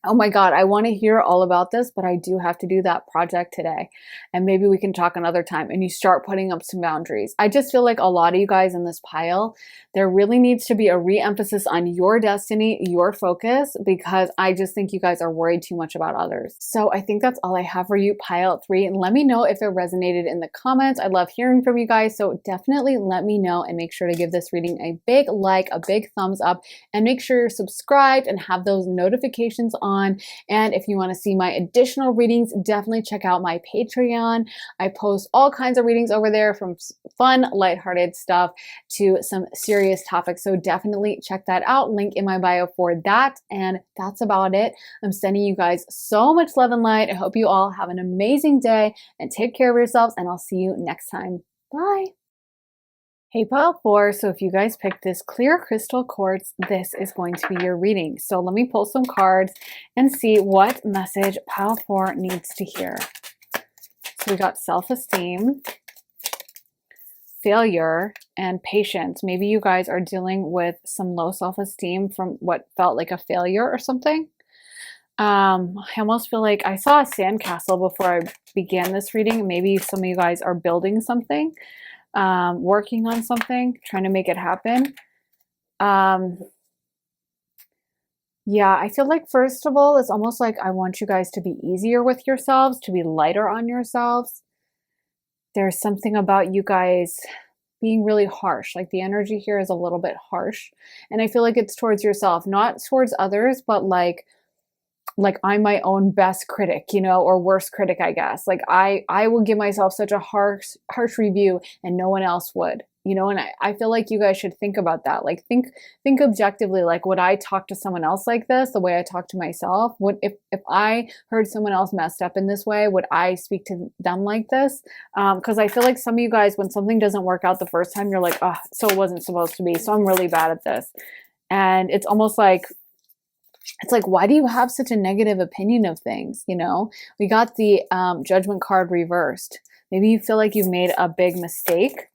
oh my God, I want to hear all about this, but I do have to do that project today. And maybe we can talk another time. And you start putting up some boundaries. I just feel like a lot of you guys in this pile, there really needs to be a re-emphasis on your destiny, your focus, because I just think you guys are worried too much about others. So I think that's all I have for you, pile 3. And let me know if it resonated in the comments. I love hearing from you guys. So definitely let me know and make sure to give this reading a big like, a big thumbs up, and make sure you're subscribed and have those notifications on. And if you want to see my additional readings, definitely check out my Patreon. I post all kinds of readings over there, from fun, lighthearted stuff to some serious topics. So definitely check that out. Link in my bio for that. And that's about it. I'm sending you guys so much love and light. I hope you all have an amazing day and take care of yourselves. And I'll see you next time. Bye. Hey, pile 4, so if you guys picked this clear crystal quartz, this is going to be your reading. So let me pull some cards and see what message pile 4 needs to hear. So we got self-esteem, failure, and patience. Maybe you guys are dealing with some low self-esteem from what felt like a failure or something. I almost feel like I saw a sandcastle before I began this reading. Maybe some of you guys are building something. Working on something, trying to make it happen. Yeah, I feel like first of all, it's almost like I want you guys to be easier with yourselves, to be lighter on yourselves. There's something about you guys being really harsh. Like the energy here is a little bit harsh. And I feel like it's towards yourself, not towards others, but like I'm my own best critic, you know, or worst critic, I guess. Like I will give myself such a harsh review and no one else would, you know, and I feel like you guys should think about that. Like think objectively, like would I talk to someone else like this, the way I talk to myself? Would, if I heard someone else messed up in this way, would I speak to them like this? Because I feel like some of you guys, when something doesn't work out the first time, you're like, oh, so it wasn't supposed to be. So I'm really bad at this. And it's almost like, it's like, why do you have such a negative opinion of things? You know, we got the judgment card reversed. Maybe you feel like you've made a big mistake.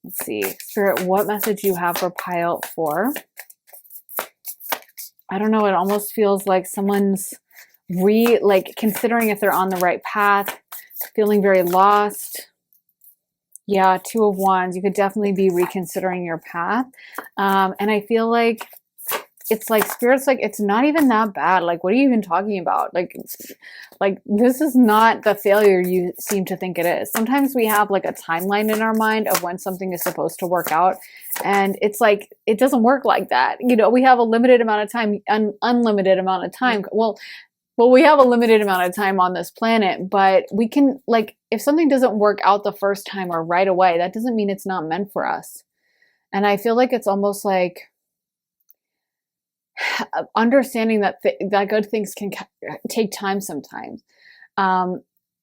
Let's see, Spirit, what message you have for pile 4? I don't know. It almost feels like someone's considering if they're on the right path, feeling very lost. Yeah, 2 of Wands. You could definitely be reconsidering your path. And I feel like it's like Spirit's like, it's not even that bad. Like, what are you even talking about? Like this is not the failure you seem to think it is. Sometimes we have like a timeline in our mind of when something is supposed to work out. And it's like, it doesn't work like that. You know, we have a limited amount of time, an unlimited amount of time. Well, we have a limited amount of time on this planet, but we can, like, if something doesn't work out the first time or right away, that doesn't mean it's not meant for us. And I feel like it's almost like, understanding that that good things can take time sometimes.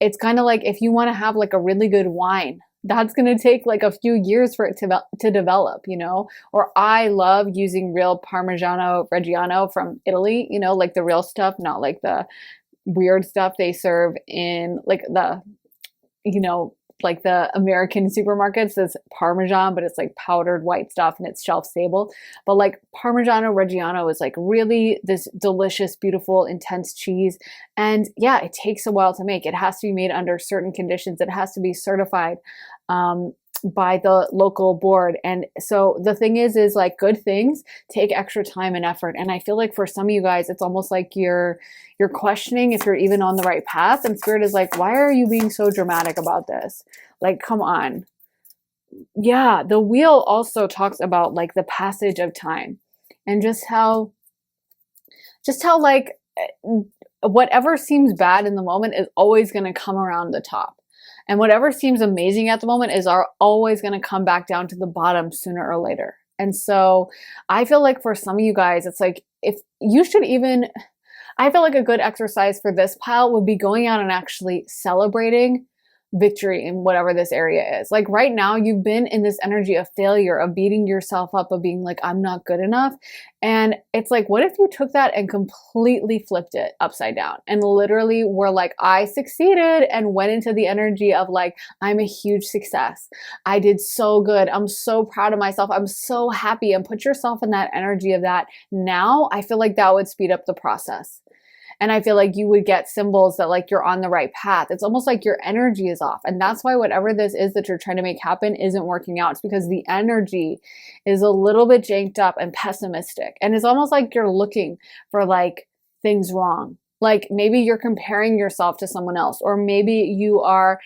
it's kind of like if you want to have like a really good wine, that's going to take like a few years for it to develop, you know? Or I love using real Parmigiano Reggiano from Italy, you know, like the real stuff, not like the weird stuff they serve in like the, you know, like the American supermarkets. That's Parmesan, but it's like powdered white stuff and it's shelf stable. But like Parmigiano Reggiano is like really this delicious, beautiful, intense cheese. And yeah, it takes a while to make. It has to be made under certain conditions. It has to be certified by the local board. And so the thing is like good things take extra time and effort. And I feel like for some of you guys, it's almost like you're questioning if you're even on the right path. And Spirit is like, why are you being so dramatic about this? Like, come on. Yeah, the wheel also talks about like the passage of time and just how like whatever seems bad in the moment is always going to come around the top. And whatever seems amazing at the moment is always going to come back down to the bottom sooner or later. And so I feel like for some of you guys, it's like if you should even, I feel like a good exercise for this pile would be going out and actually celebrating victory in whatever this area is. Like right now, you've been in this energy of failure, of beating yourself up, of being like, I'm not good enough. And it's like, what if you took that and completely flipped it upside down and literally were like, I succeeded, and went into the energy of like, I'm a huge success. I did so good. I'm so proud of myself. I'm so happy, and put yourself in that energy of that. Now, I feel like that would speed up the process. And I feel like you would get symbols that like you're on the right path. It's almost like your energy is off. And that's why whatever this is that you're trying to make happen isn't working out. It's because the energy is a little bit janked up and pessimistic. And it's almost like you're looking for like things wrong. Like maybe you're comparing yourself to someone else, or maybe you are,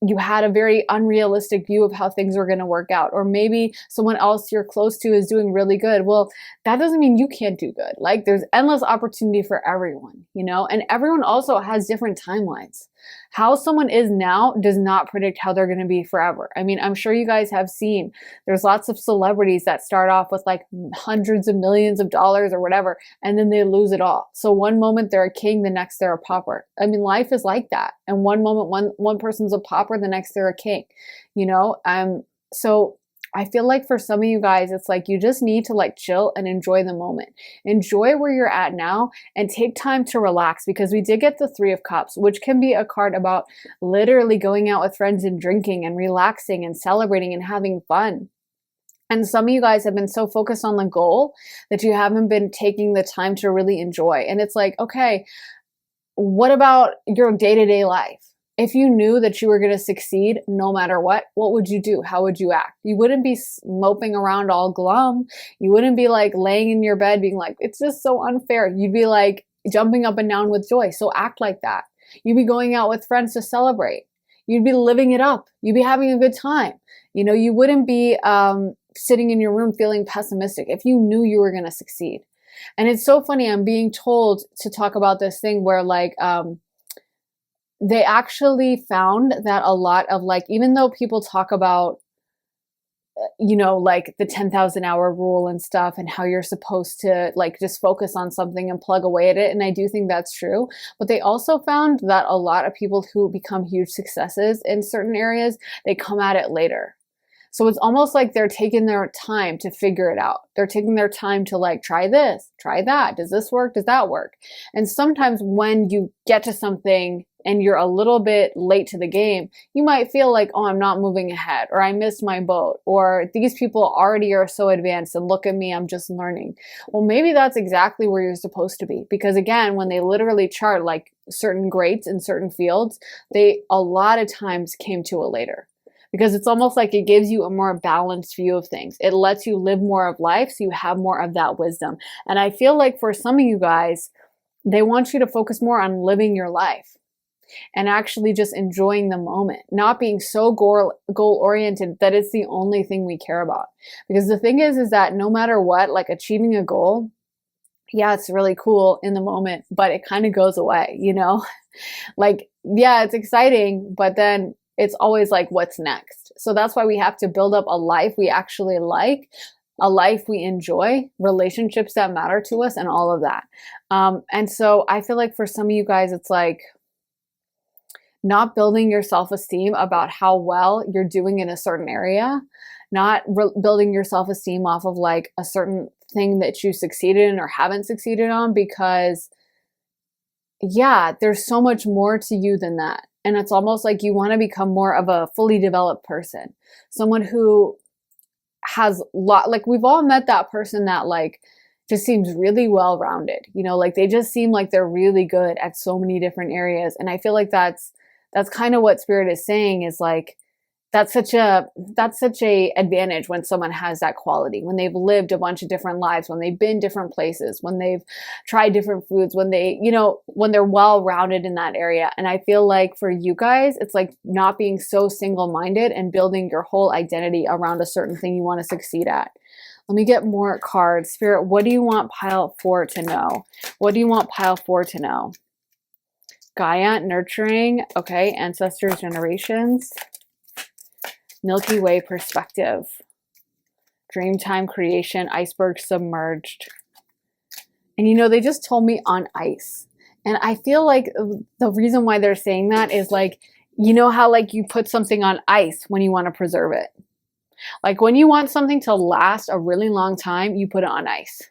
you had a very unrealistic view of how things were going to work out, or maybe someone else you're close to is doing really good. Well, that doesn't mean you can't do good. Like there's endless opportunity for everyone, you know, and everyone also has different timelines. How someone is now does not predict how they're going to be forever. I mean, I'm sure you guys have seen there's lots of celebrities that start off with like hundreds of millions of dollars or whatever, and then they lose it all. So one moment they're a king, the next they're a pauper. I mean, life is like that. And one moment one person's a pauper, the next they're a king, you know? So I feel like for some of you guys, it's like you just need to like chill and enjoy the moment. Enjoy where you're at now and take time to relax, because we did get the Three of Cups, which can be a card about literally going out with friends and drinking and relaxing and celebrating and having fun. And some of you guys have been so focused on the goal that you haven't been taking the time to really enjoy. And it's like, okay, what about your day-to-day life? If you knew that you were going to succeed no matter what would you do? How would you act? You wouldn't be moping around all glum. You wouldn't be like laying in your bed being like, it's just so unfair. You'd be like jumping up and down with joy. So act like that. You'd be going out with friends to celebrate. You'd be living it up. You'd be having a good time. You know, you wouldn't be sitting in your room feeling pessimistic if you knew you were going to succeed. And it's so funny. I'm being told to talk about this thing where like, they actually found that a lot of like, even though people talk about, you know, like the 10,000 hour rule and stuff and how you're supposed to like just focus on something and plug away at it. And I do think that's true. But they also found that a lot of people who become huge successes in certain areas, they come at it later. So it's almost like they're taking their time to figure it out. They're taking their time to like, try this, try that. Does this work? Does that work? And sometimes when you get to something and you're a little bit late to the game, you might feel like, oh, I'm not moving ahead, or I missed my boat, or these people already are so advanced and look at me, I'm just learning. Well, maybe that's exactly where you're supposed to be. Because again, when they literally chart like certain greats in certain fields, they a lot of times came to it later. Because it's almost like it gives you a more balanced view of things. It lets you live more of life so you have more of that wisdom. And I feel like for some of you guys, they want you to focus more on living your life and actually just enjoying the moment, not being so goal-oriented that it's the only thing we care about. Because the thing is that no matter what, like achieving a goal, yeah, it's really cool in the moment, but it kind of goes away, you know? Like, yeah, it's exciting, but then it's always like, what's next? So that's why we have to build up a life we actually like, a life we enjoy, relationships that matter to us, and all of that. And so I feel like for some of you guys, it's like, not building your self-esteem about how well you're doing in a certain area, not building your self-esteem off of like a certain thing that you succeeded in or haven't succeeded on, because yeah, there's so much more to you than that. And it's almost like you want to become more of a fully developed person, someone who has like we've all met that person that like just seems really well-rounded, you know, like they just seem like they're really good at so many different areas. And I feel like that's kind of what Spirit is saying, is like that's such a advantage when someone has that quality, when they've lived a bunch of different lives, when they've been different places, when they've tried different foods, when they, you know, when they're well-rounded in that area. And I feel like for you guys, it's like not being so single-minded and building your whole identity around a certain thing you want to succeed at. Let me get more cards. Spirit, what do you want pile 4 to know? What do you want pile 4 to know? Gaia, nurturing. Okay, ancestors, generations. Milky Way perspective. Dreamtime creation, iceberg submerged. And you know, they just told me on ice. And I feel like the reason why they're saying that is like, you know how like you put something on ice when you want to preserve it. Like when you want something to last a really long time, you put it on ice.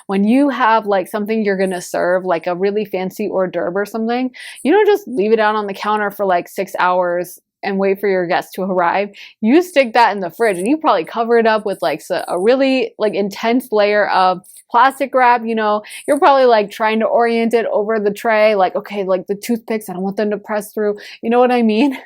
When you have like something you're going to serve, like a really fancy hors d'oeuvre or something, you don't just leave it out on the counter for like 6 hours and wait for your guests to arrive. You stick that in the fridge and you probably cover it up with like a really like intense layer of plastic wrap. You know, you're probably like trying to orient it over the tray. Like, okay, like the toothpicks, I don't want them to press through. You know what I mean?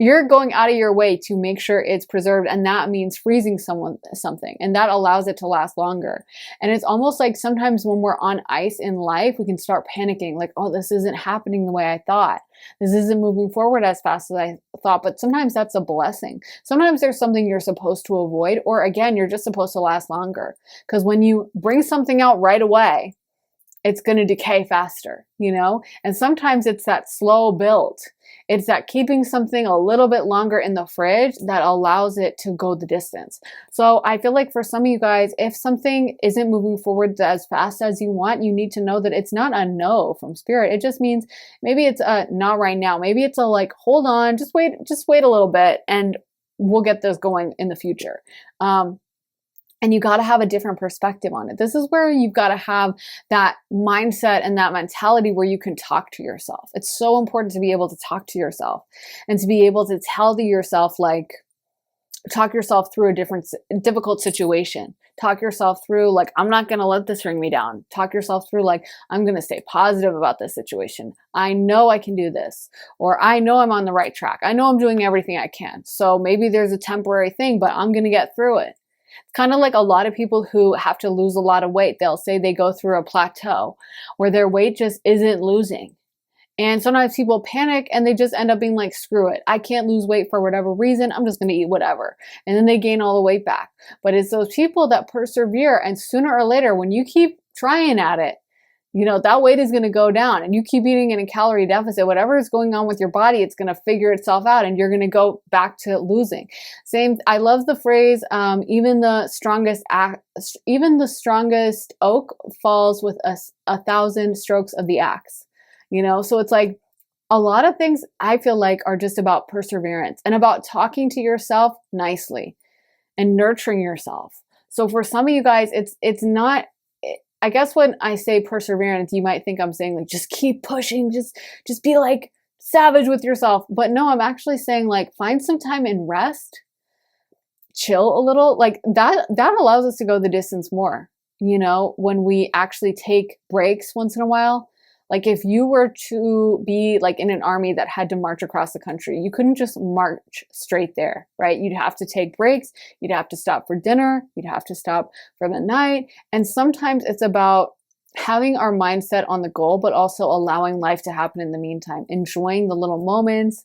You're going out of your way to make sure it's preserved. And that means freezing something. And that allows it to last longer. And it's almost like sometimes when we're on ice in life, we can start panicking like, oh, this isn't happening the way I thought. This isn't moving forward as fast as I thought. But sometimes that's a blessing. Sometimes there's something you're supposed to avoid, or again, you're just supposed to last longer. Because when you bring something out right away, it's going to decay faster, you know? And sometimes it's that slow build. It's that keeping something a little bit longer in the fridge that allows it to go the distance. So I feel like for some of you guys, if something isn't moving forward as fast as you want, you need to know that it's not a no from Spirit. It just means maybe it's a not right now. Maybe it's a like, hold on, just wait a little bit and we'll get this going in the future. And you got to have a different perspective on it. This is where you've got to have that mindset and that mentality where you can talk to yourself. It's so important to be able to talk to yourself and to be able to tell to yourself, like, talk yourself through a difficult situation. Talk yourself through, like, I'm not going to let this bring me down. Talk yourself through, like, I'm going to stay positive about this situation. I know I can do this. Or I know I'm on the right track. I know I'm doing everything I can. So maybe there's a temporary thing, but I'm going to get through it. It's kind of like a lot of people who have to lose a lot of weight. They'll say they go through a plateau where their weight just isn't losing. And sometimes people panic and they just end up being like, screw it. I can't lose weight for whatever reason. I'm just going to eat whatever. And then they gain all the weight back. But it's those people that persevere. And sooner or later, when you keep trying at it, you know, that weight is going to go down and you keep eating in a calorie deficit. Whatever is going on with your body, it's going to figure itself out and you're going to go back to losing. Same. I love the phrase, even the strongest oak falls with 1,000 strokes of the axe. You know, so it's like a lot of things I feel like are just about perseverance and about talking to yourself nicely and nurturing yourself. So for some of you guys, it's not, I guess when I say perseverance, you might think I'm saying like, just keep pushing, just be like savage with yourself. But no, I'm actually saying like, find some time and rest, chill a little. Like that allows us to go the distance more, you know, when we actually take breaks once in a while. Like if you were to be like in an army that had to march across the country, you couldn't just march straight there, right? You'd have to take breaks. You'd have to stop for dinner. You'd have to stop for the night. And sometimes it's about having our mindset on the goal, but also allowing life to happen in the meantime, enjoying the little moments,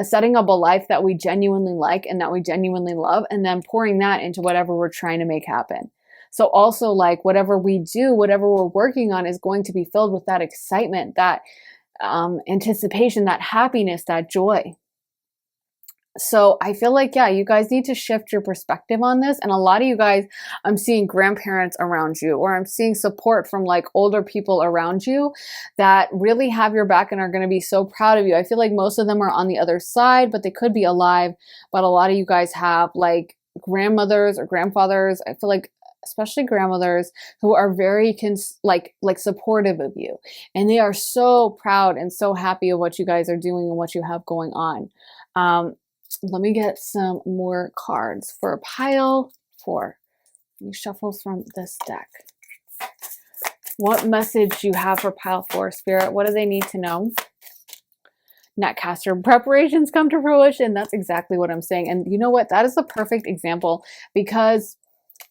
setting up a life that we genuinely like and that we genuinely love, and then pouring that into whatever we're trying to make happen. So also like whatever we do, whatever we're working on is going to be filled with that excitement, that anticipation, that happiness, that joy. So I feel like, yeah, you guys need to shift your perspective on this. And a lot of you guys, I'm seeing grandparents around you, or I'm seeing support from like older people around you that really have your back and are going to be so proud of you. I feel like most of them are on the other side, but they could be alive. But a lot of you guys have like grandmothers or grandfathers. I feel like especially grandmothers who are very like supportive of you, and they are so proud and so happy of what you guys are doing and what you have going on. Let me get some more cards for a pile 4. Let me shuffle from this deck. What message do you have for pile 4, Spirit? What do they need to know? Netcaster, preparations come to fruition. That's exactly what I'm saying. And you know what? That is a perfect example, because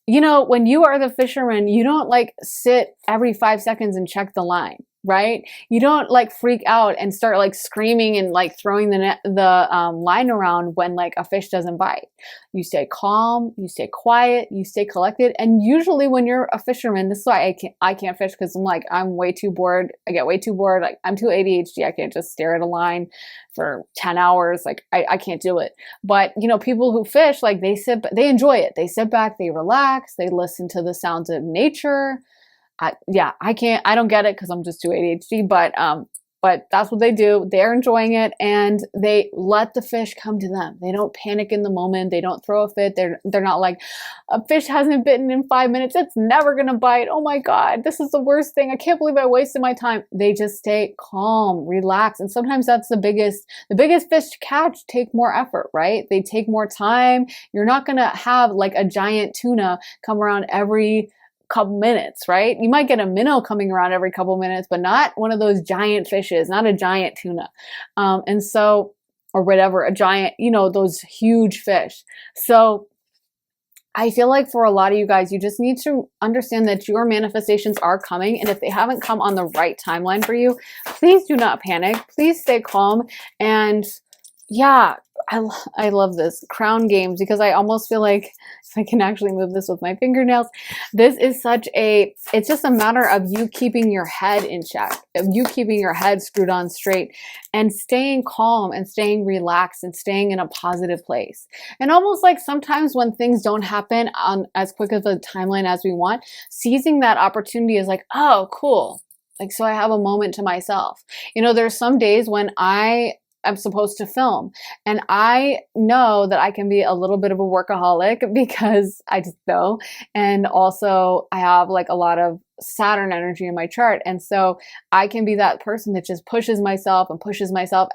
you know, when you are the fisherman, you don't like sit every 5 seconds and check the line, right? You don't like freak out and start like screaming and like throwing the line around when like a fish doesn't bite. You stay calm, you stay quiet, you stay collected. And usually when you're a fisherman, this is why I can't fish, because I'm way too bored. I get way too bored. Like I'm too ADHD. I can't just stare at a line for 10 hours. Like I can't do it. But you know, people who fish, like they enjoy it. They sit back, they relax, they listen to the sounds of nature. I don't get it because I'm just too ADHD, but that's what they do. They're enjoying it, and they let the fish come to them. They don't panic in the moment. They don't throw a fit. They're not like, a fish hasn't bitten in 5 minutes. It's never going to bite. Oh my God, this is the worst thing. I can't believe I wasted my time. They just stay calm, relax. And sometimes that's the biggest fish to catch take more effort, right? They take more time. You're not going to have like a giant tuna come around every couple minutes, right? You might get a minnow coming around every couple minutes, but not one of those giant fishes, not a giant tuna. And so, or whatever, a giant, you know, those huge fish. So I feel like for a lot of you guys, you just need to understand that your manifestations are coming. And if they haven't come on the right timeline for you, please do not panic. Please stay calm. And yeah, I love this crown games, because I almost feel like if I can actually move this with my fingernails, this is it's just a matter of you keeping your head in check, of you keeping your head screwed on straight and staying calm and staying relaxed and staying in a positive place. And almost like sometimes when things don't happen on as quick of a timeline as we want, seizing that opportunity is like, oh, cool. Like, so I have a moment to myself. You know, there's some days when I'm supposed to film, and I know that I can be a little bit of a workaholic because I just know. And also I have like a lot of Saturn energy in my chart. And so I can be that person that just pushes myself.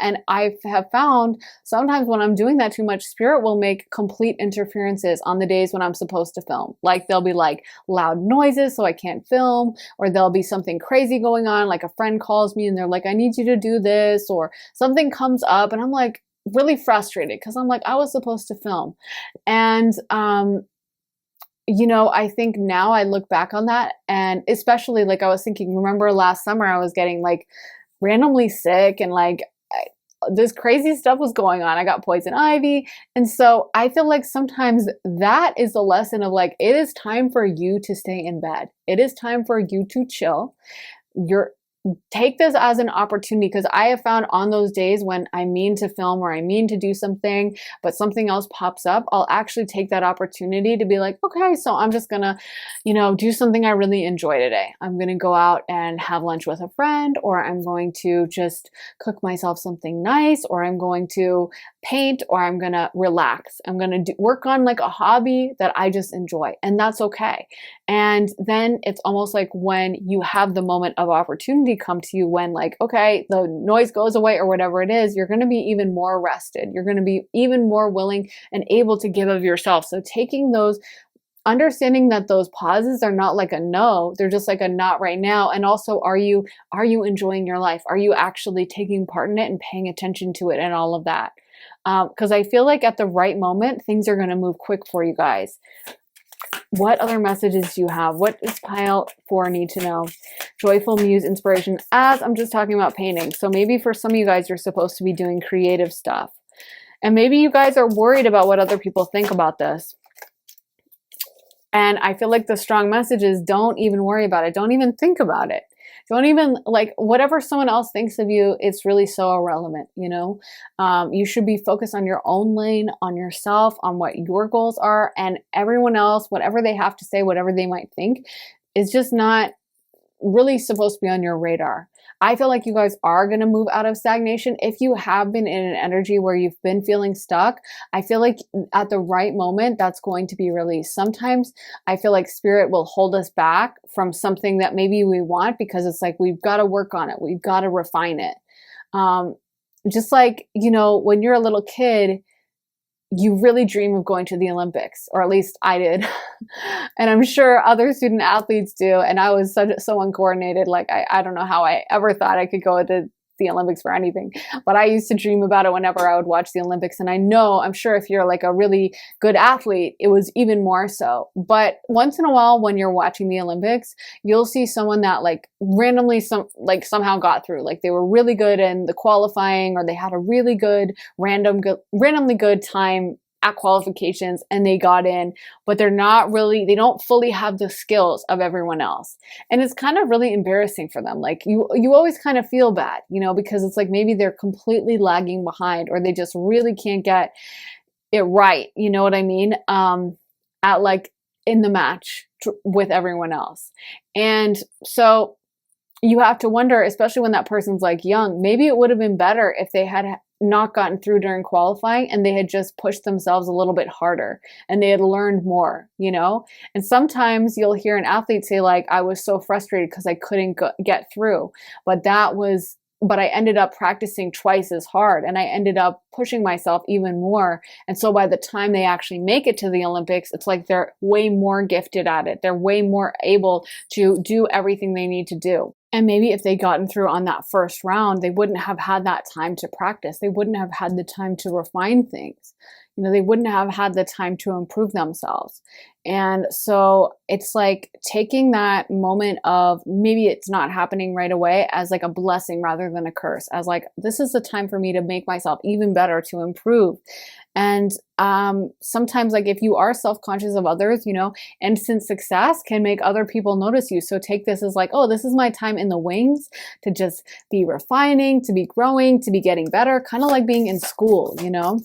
And I have found sometimes when I'm doing that too much, Spirit will make complete interferences on the days when I'm supposed to film. Like there'll be like loud noises so I can't film, or there'll be something crazy going on. Like a friend calls me and they're like, I need you to do this, or something comes up and I'm like really frustrated because I'm like, I was supposed to film. And, you know, I think now I look back on that, and especially like I was thinking, remember last summer I was getting like randomly sick, and like this crazy stuff was going on. I got poison ivy. And so I feel like sometimes that is the lesson of like, it is time for you to stay in bed. It is time for you to chill. Take this as an opportunity, because I have found on those days when I mean to film or I mean to do something, but something else pops up, I'll actually take that opportunity to be like, okay, so I'm just gonna, you know, do something I really enjoy today. I'm gonna go out and have lunch with a friend, or I'm going to just cook myself something nice, or I'm going to paint, or I'm gonna relax. I'm gonna work on like a hobby that I just enjoy, and that's okay. And then it's almost like when you have the moment of opportunity come to you, when like, okay, the noise goes away or whatever it is, you're going to be even more rested. You're going to be even more willing and able to give of yourself. So taking those, understanding that those pauses are not like a no, they're just like a not right now. And also, are you enjoying your life? Are you actually taking part in it and paying attention to it and all of that? Because I feel like at the right moment, things are going to move quick for you guys. What other messages do you have? What does pile 4 need to know? Joyful muse inspiration, as I'm just talking about painting. So maybe for some of you guys, you're supposed to be doing creative stuff. And maybe you guys are worried about what other people think about this. And I feel like the strong message is don't even worry about it. Don't even think about it. Don't even like whatever someone else thinks of you, it's really so irrelevant, you know? You should be focused on your own lane, on yourself, on what your goals are, and everyone else, whatever they have to say, whatever they might think, is just not really supposed to be on your radar. I feel like you guys are going to move out of stagnation. If you have been in an energy where you've been feeling stuck, I feel like at the right moment, that's going to be released. Sometimes I feel like spirit will hold us back from something that maybe we want because it's like, we've got to work on it. We've got to refine it. Just like, you know, when you're a little kid, you really dream of going to the Olympics, or at least I did. And I'm sure other student athletes do. And I was so uncoordinated. Like, I don't know how I ever thought I could go to the Olympics for anything, but I used to dream about it whenever I would watch the Olympics. And I'm sure if you're like a really good athlete, it was even more so. But once in a while, when you're watching the Olympics, you'll see someone that like randomly somehow got through, like they were really good in the qualifying, or they had a really good randomly good time at qualifications and they got in, but they don't fully have the skills of everyone else. And it's kind of really embarrassing for them. Like you always kind of feel bad, you know, because it's like maybe they're completely lagging behind, or they just really can't get it right. You know what I mean? At like in the match with everyone else. And so you have to wonder, especially when that person's like young, maybe it would have been better if they had not gotten through during qualifying and they had just pushed themselves a little bit harder and they had learned more, you know? And sometimes you'll hear an athlete say like, I was so frustrated because I couldn't get through, but I ended up practicing twice as hard and I ended up pushing myself even more. And so by the time they actually make it to the Olympics, it's like they're way more gifted at it. They're way more able to do everything they need to do. And maybe if they'd gotten through on that first round, they wouldn't have had that time to practice. They wouldn't have had the time to refine things. You know, they wouldn't have had the time to improve themselves. And so it's like taking that moment of maybe it's not happening right away as like a blessing rather than a curse, as like, this is the time for me to make myself even better, to improve. And sometimes like if you are self-conscious of others, you know, instant success can make other people notice you. So take this as like, oh, this is my time in the wings to just be refining, to be growing, to be getting better, kind of like being in school, you know.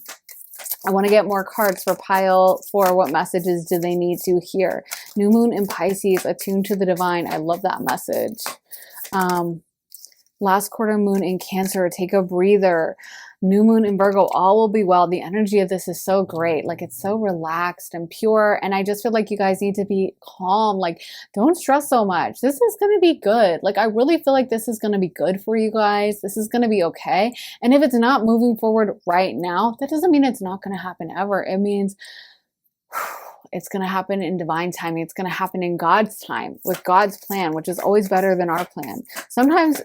I want to get more cards for pile 4. What messages do they need to hear? New moon in Pisces, attuned to the divine. I love that message. Last quarter moon in Cancer, take a breather. New moon in Virgo, all will be well. The energy of this is so great. Like it's so relaxed and pure. And I just feel like you guys need to be calm. Like don't stress so much. This is going to be good. Like I really feel like this is going to be good for you guys. This is going to be okay. And if it's not moving forward right now, that doesn't mean it's not going to happen ever. It means it's going to happen in divine timing. It's going to happen in God's time with God's plan, which is always better than our plan. Sometimes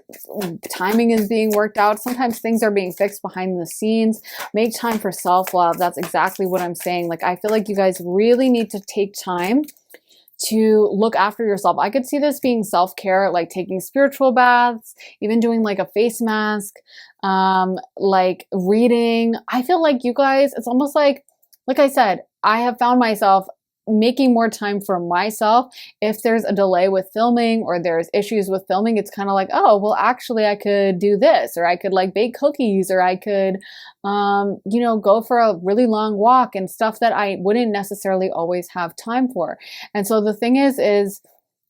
timing is being worked out. Sometimes things are being fixed behind the scenes. Make time for self-love. That's exactly what I'm saying. Like, I feel like you guys really need to take time to look after yourself. I could see this being self-care, like taking spiritual baths, even doing like a face mask, like reading. I feel like you guys, it's almost like I said, I have found myself making more time for myself. If there's a delay with filming or there's issues with filming, it's kind of like, oh, well, actually I could do this, or I could like bake cookies, or I could, you know, go for a really long walk and stuff that I wouldn't necessarily always have time for. And so the thing is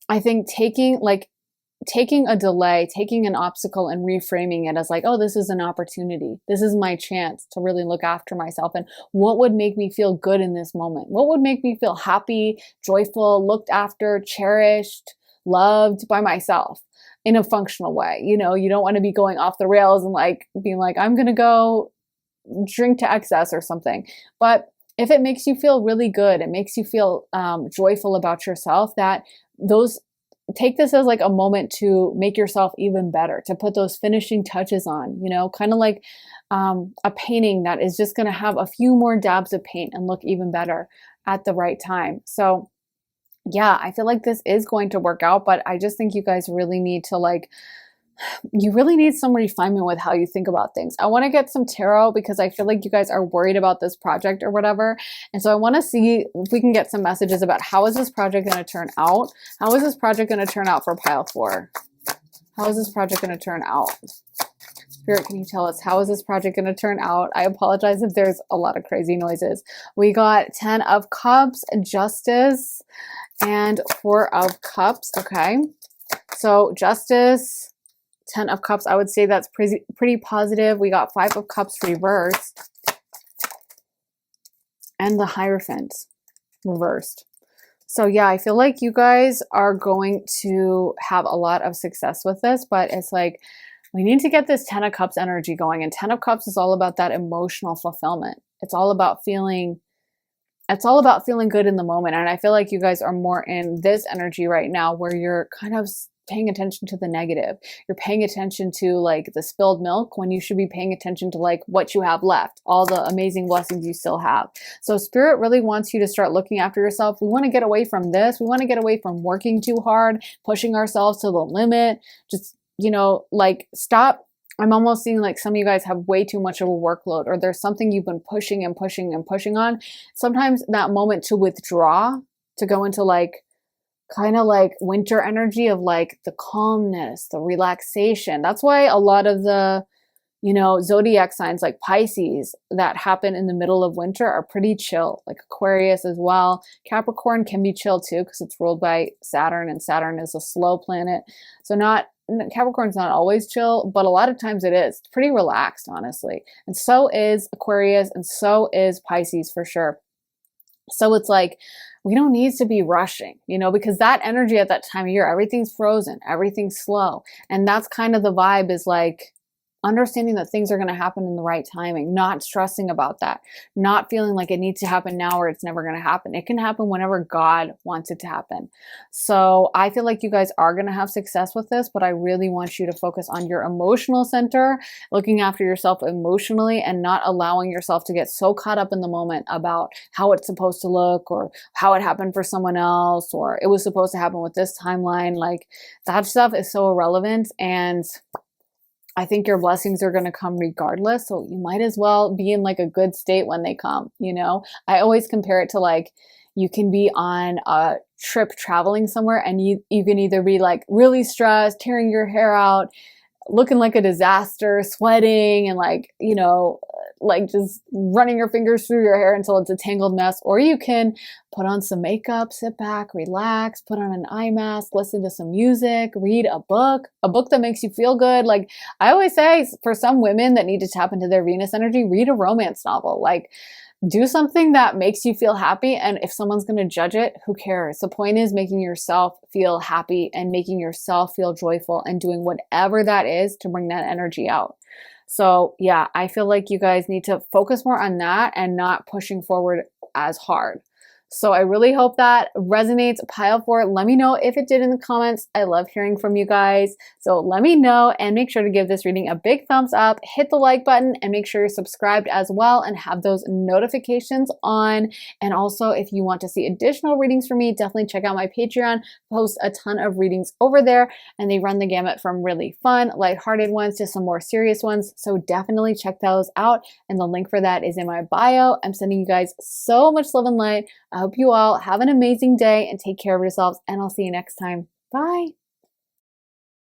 I think taking a delay, taking an obstacle and reframing it as like, oh, this is an opportunity. This is my chance to really look after myself. And what would make me feel good in this moment? What would make me feel happy, joyful, looked after, cherished, loved by myself in a functional way? You know, you don't want to be going off the rails and like being like, I'm going to go drink to excess or something. But if it makes you feel really good, it makes you feel joyful about yourself, take this as like a moment to make yourself even better, to put those finishing touches on, you know, kind of like a painting that is just going to have a few more dabs of paint and look even better at the right time. So yeah, I feel like this is going to work out, but I just think you guys really need to you really need some refinement with how you think about things. I want to get some tarot because I feel like you guys are worried about this project or whatever. And so I want to see if we can get some messages about how is this project going to turn out? How is this project going to turn out for pile 4? How is this project going to turn out? Spirit, can you tell us, how is this project going to turn out? I apologize if there's a lot of crazy noises. We got 10 of Cups, Justice, and 4 of Cups. Okay. So Justice, 10 of Cups, I would say that's pretty positive. We got 5 of Cups reversed. And the Hierophant reversed. So yeah, I feel like you guys are going to have a lot of success with this, but it's like, we need to get this 10 of Cups energy going. And 10 of Cups is all about that emotional fulfillment. It's all about feeling good in the moment. And I feel like you guys are more in this energy right now where you're kind of paying attention to the negative. You're paying attention to like the spilled milk when you should be paying attention to like what you have left, all the amazing blessings you still have. So Spirit really wants you to start looking after yourself. We want to get away from this. We want to get away from working too hard, pushing ourselves to the limit. Just, you know, like stop. I'm almost seeing like some of you guys have way too much of a workload, or there's something you've been pushing and pushing and pushing on. Sometimes that moment to withdraw, to go into like kind of like winter energy of like the calmness, the relaxation. That's why a lot of the, you know, zodiac signs like Pisces that happen in the middle of winter are pretty chill, like Aquarius as well. Capricorn can be chill too because it's ruled by Saturn, and Saturn is a slow planet. So Capricorn's not always chill, but a lot of times it is. It's pretty relaxed, honestly. And so is Aquarius, and so is Pisces for sure. So it's like, we don't need to be rushing, you know, because that energy at that time of year, everything's frozen, everything's slow. And that's kind of the vibe, is like understanding that things are going to happen in the right timing, not stressing about that, not feeling like it needs to happen now or it's never going to happen. It can happen whenever God wants it to happen. So I feel like you guys are going to have success with this, but I really want you to focus on your emotional center, looking after yourself emotionally, and not allowing yourself to get so caught up in the moment about how it's supposed to look, or how it happened for someone else, or it was supposed to happen with this timeline. Like that stuff is so irrelevant, and I think your blessings are going to come regardless. So you might as well be in like a good state when they come, you know? I always compare it to like, you can be on a trip traveling somewhere, and you can either be like really stressed, tearing your hair out, looking like a disaster, sweating, and like, you know, like just running your fingers through your hair until it's a tangled mess. Or you can put on some makeup, sit back, relax, put on an eye mask, listen to some music, read a book that makes you feel good. Like I always say, for some women that need to tap into their Venus energy, read a romance novel. Like do something that makes you feel happy. And if someone's going to judge it, who cares? The point is making yourself feel happy and making yourself feel joyful and doing whatever that is to bring that energy out. So yeah, I feel like you guys need to focus more on that and not pushing forward as hard. So I really hope that resonates. Pile 4. Let me know if it did in the comments. I love hearing from you guys. So let me know, and make sure to give this reading a big thumbs up, hit the like button, and make sure you're subscribed as well and have those notifications on. And also, if you want to see additional readings from me, definitely check out my Patreon. Post a ton of readings over there, and they run the gamut from really fun, lighthearted ones to some more serious ones. So definitely check those out. And the link for that is in my bio. I'm sending you guys so much love and light. I hope you all have an amazing day and take care of yourselves, and I'll see you next time. Bye.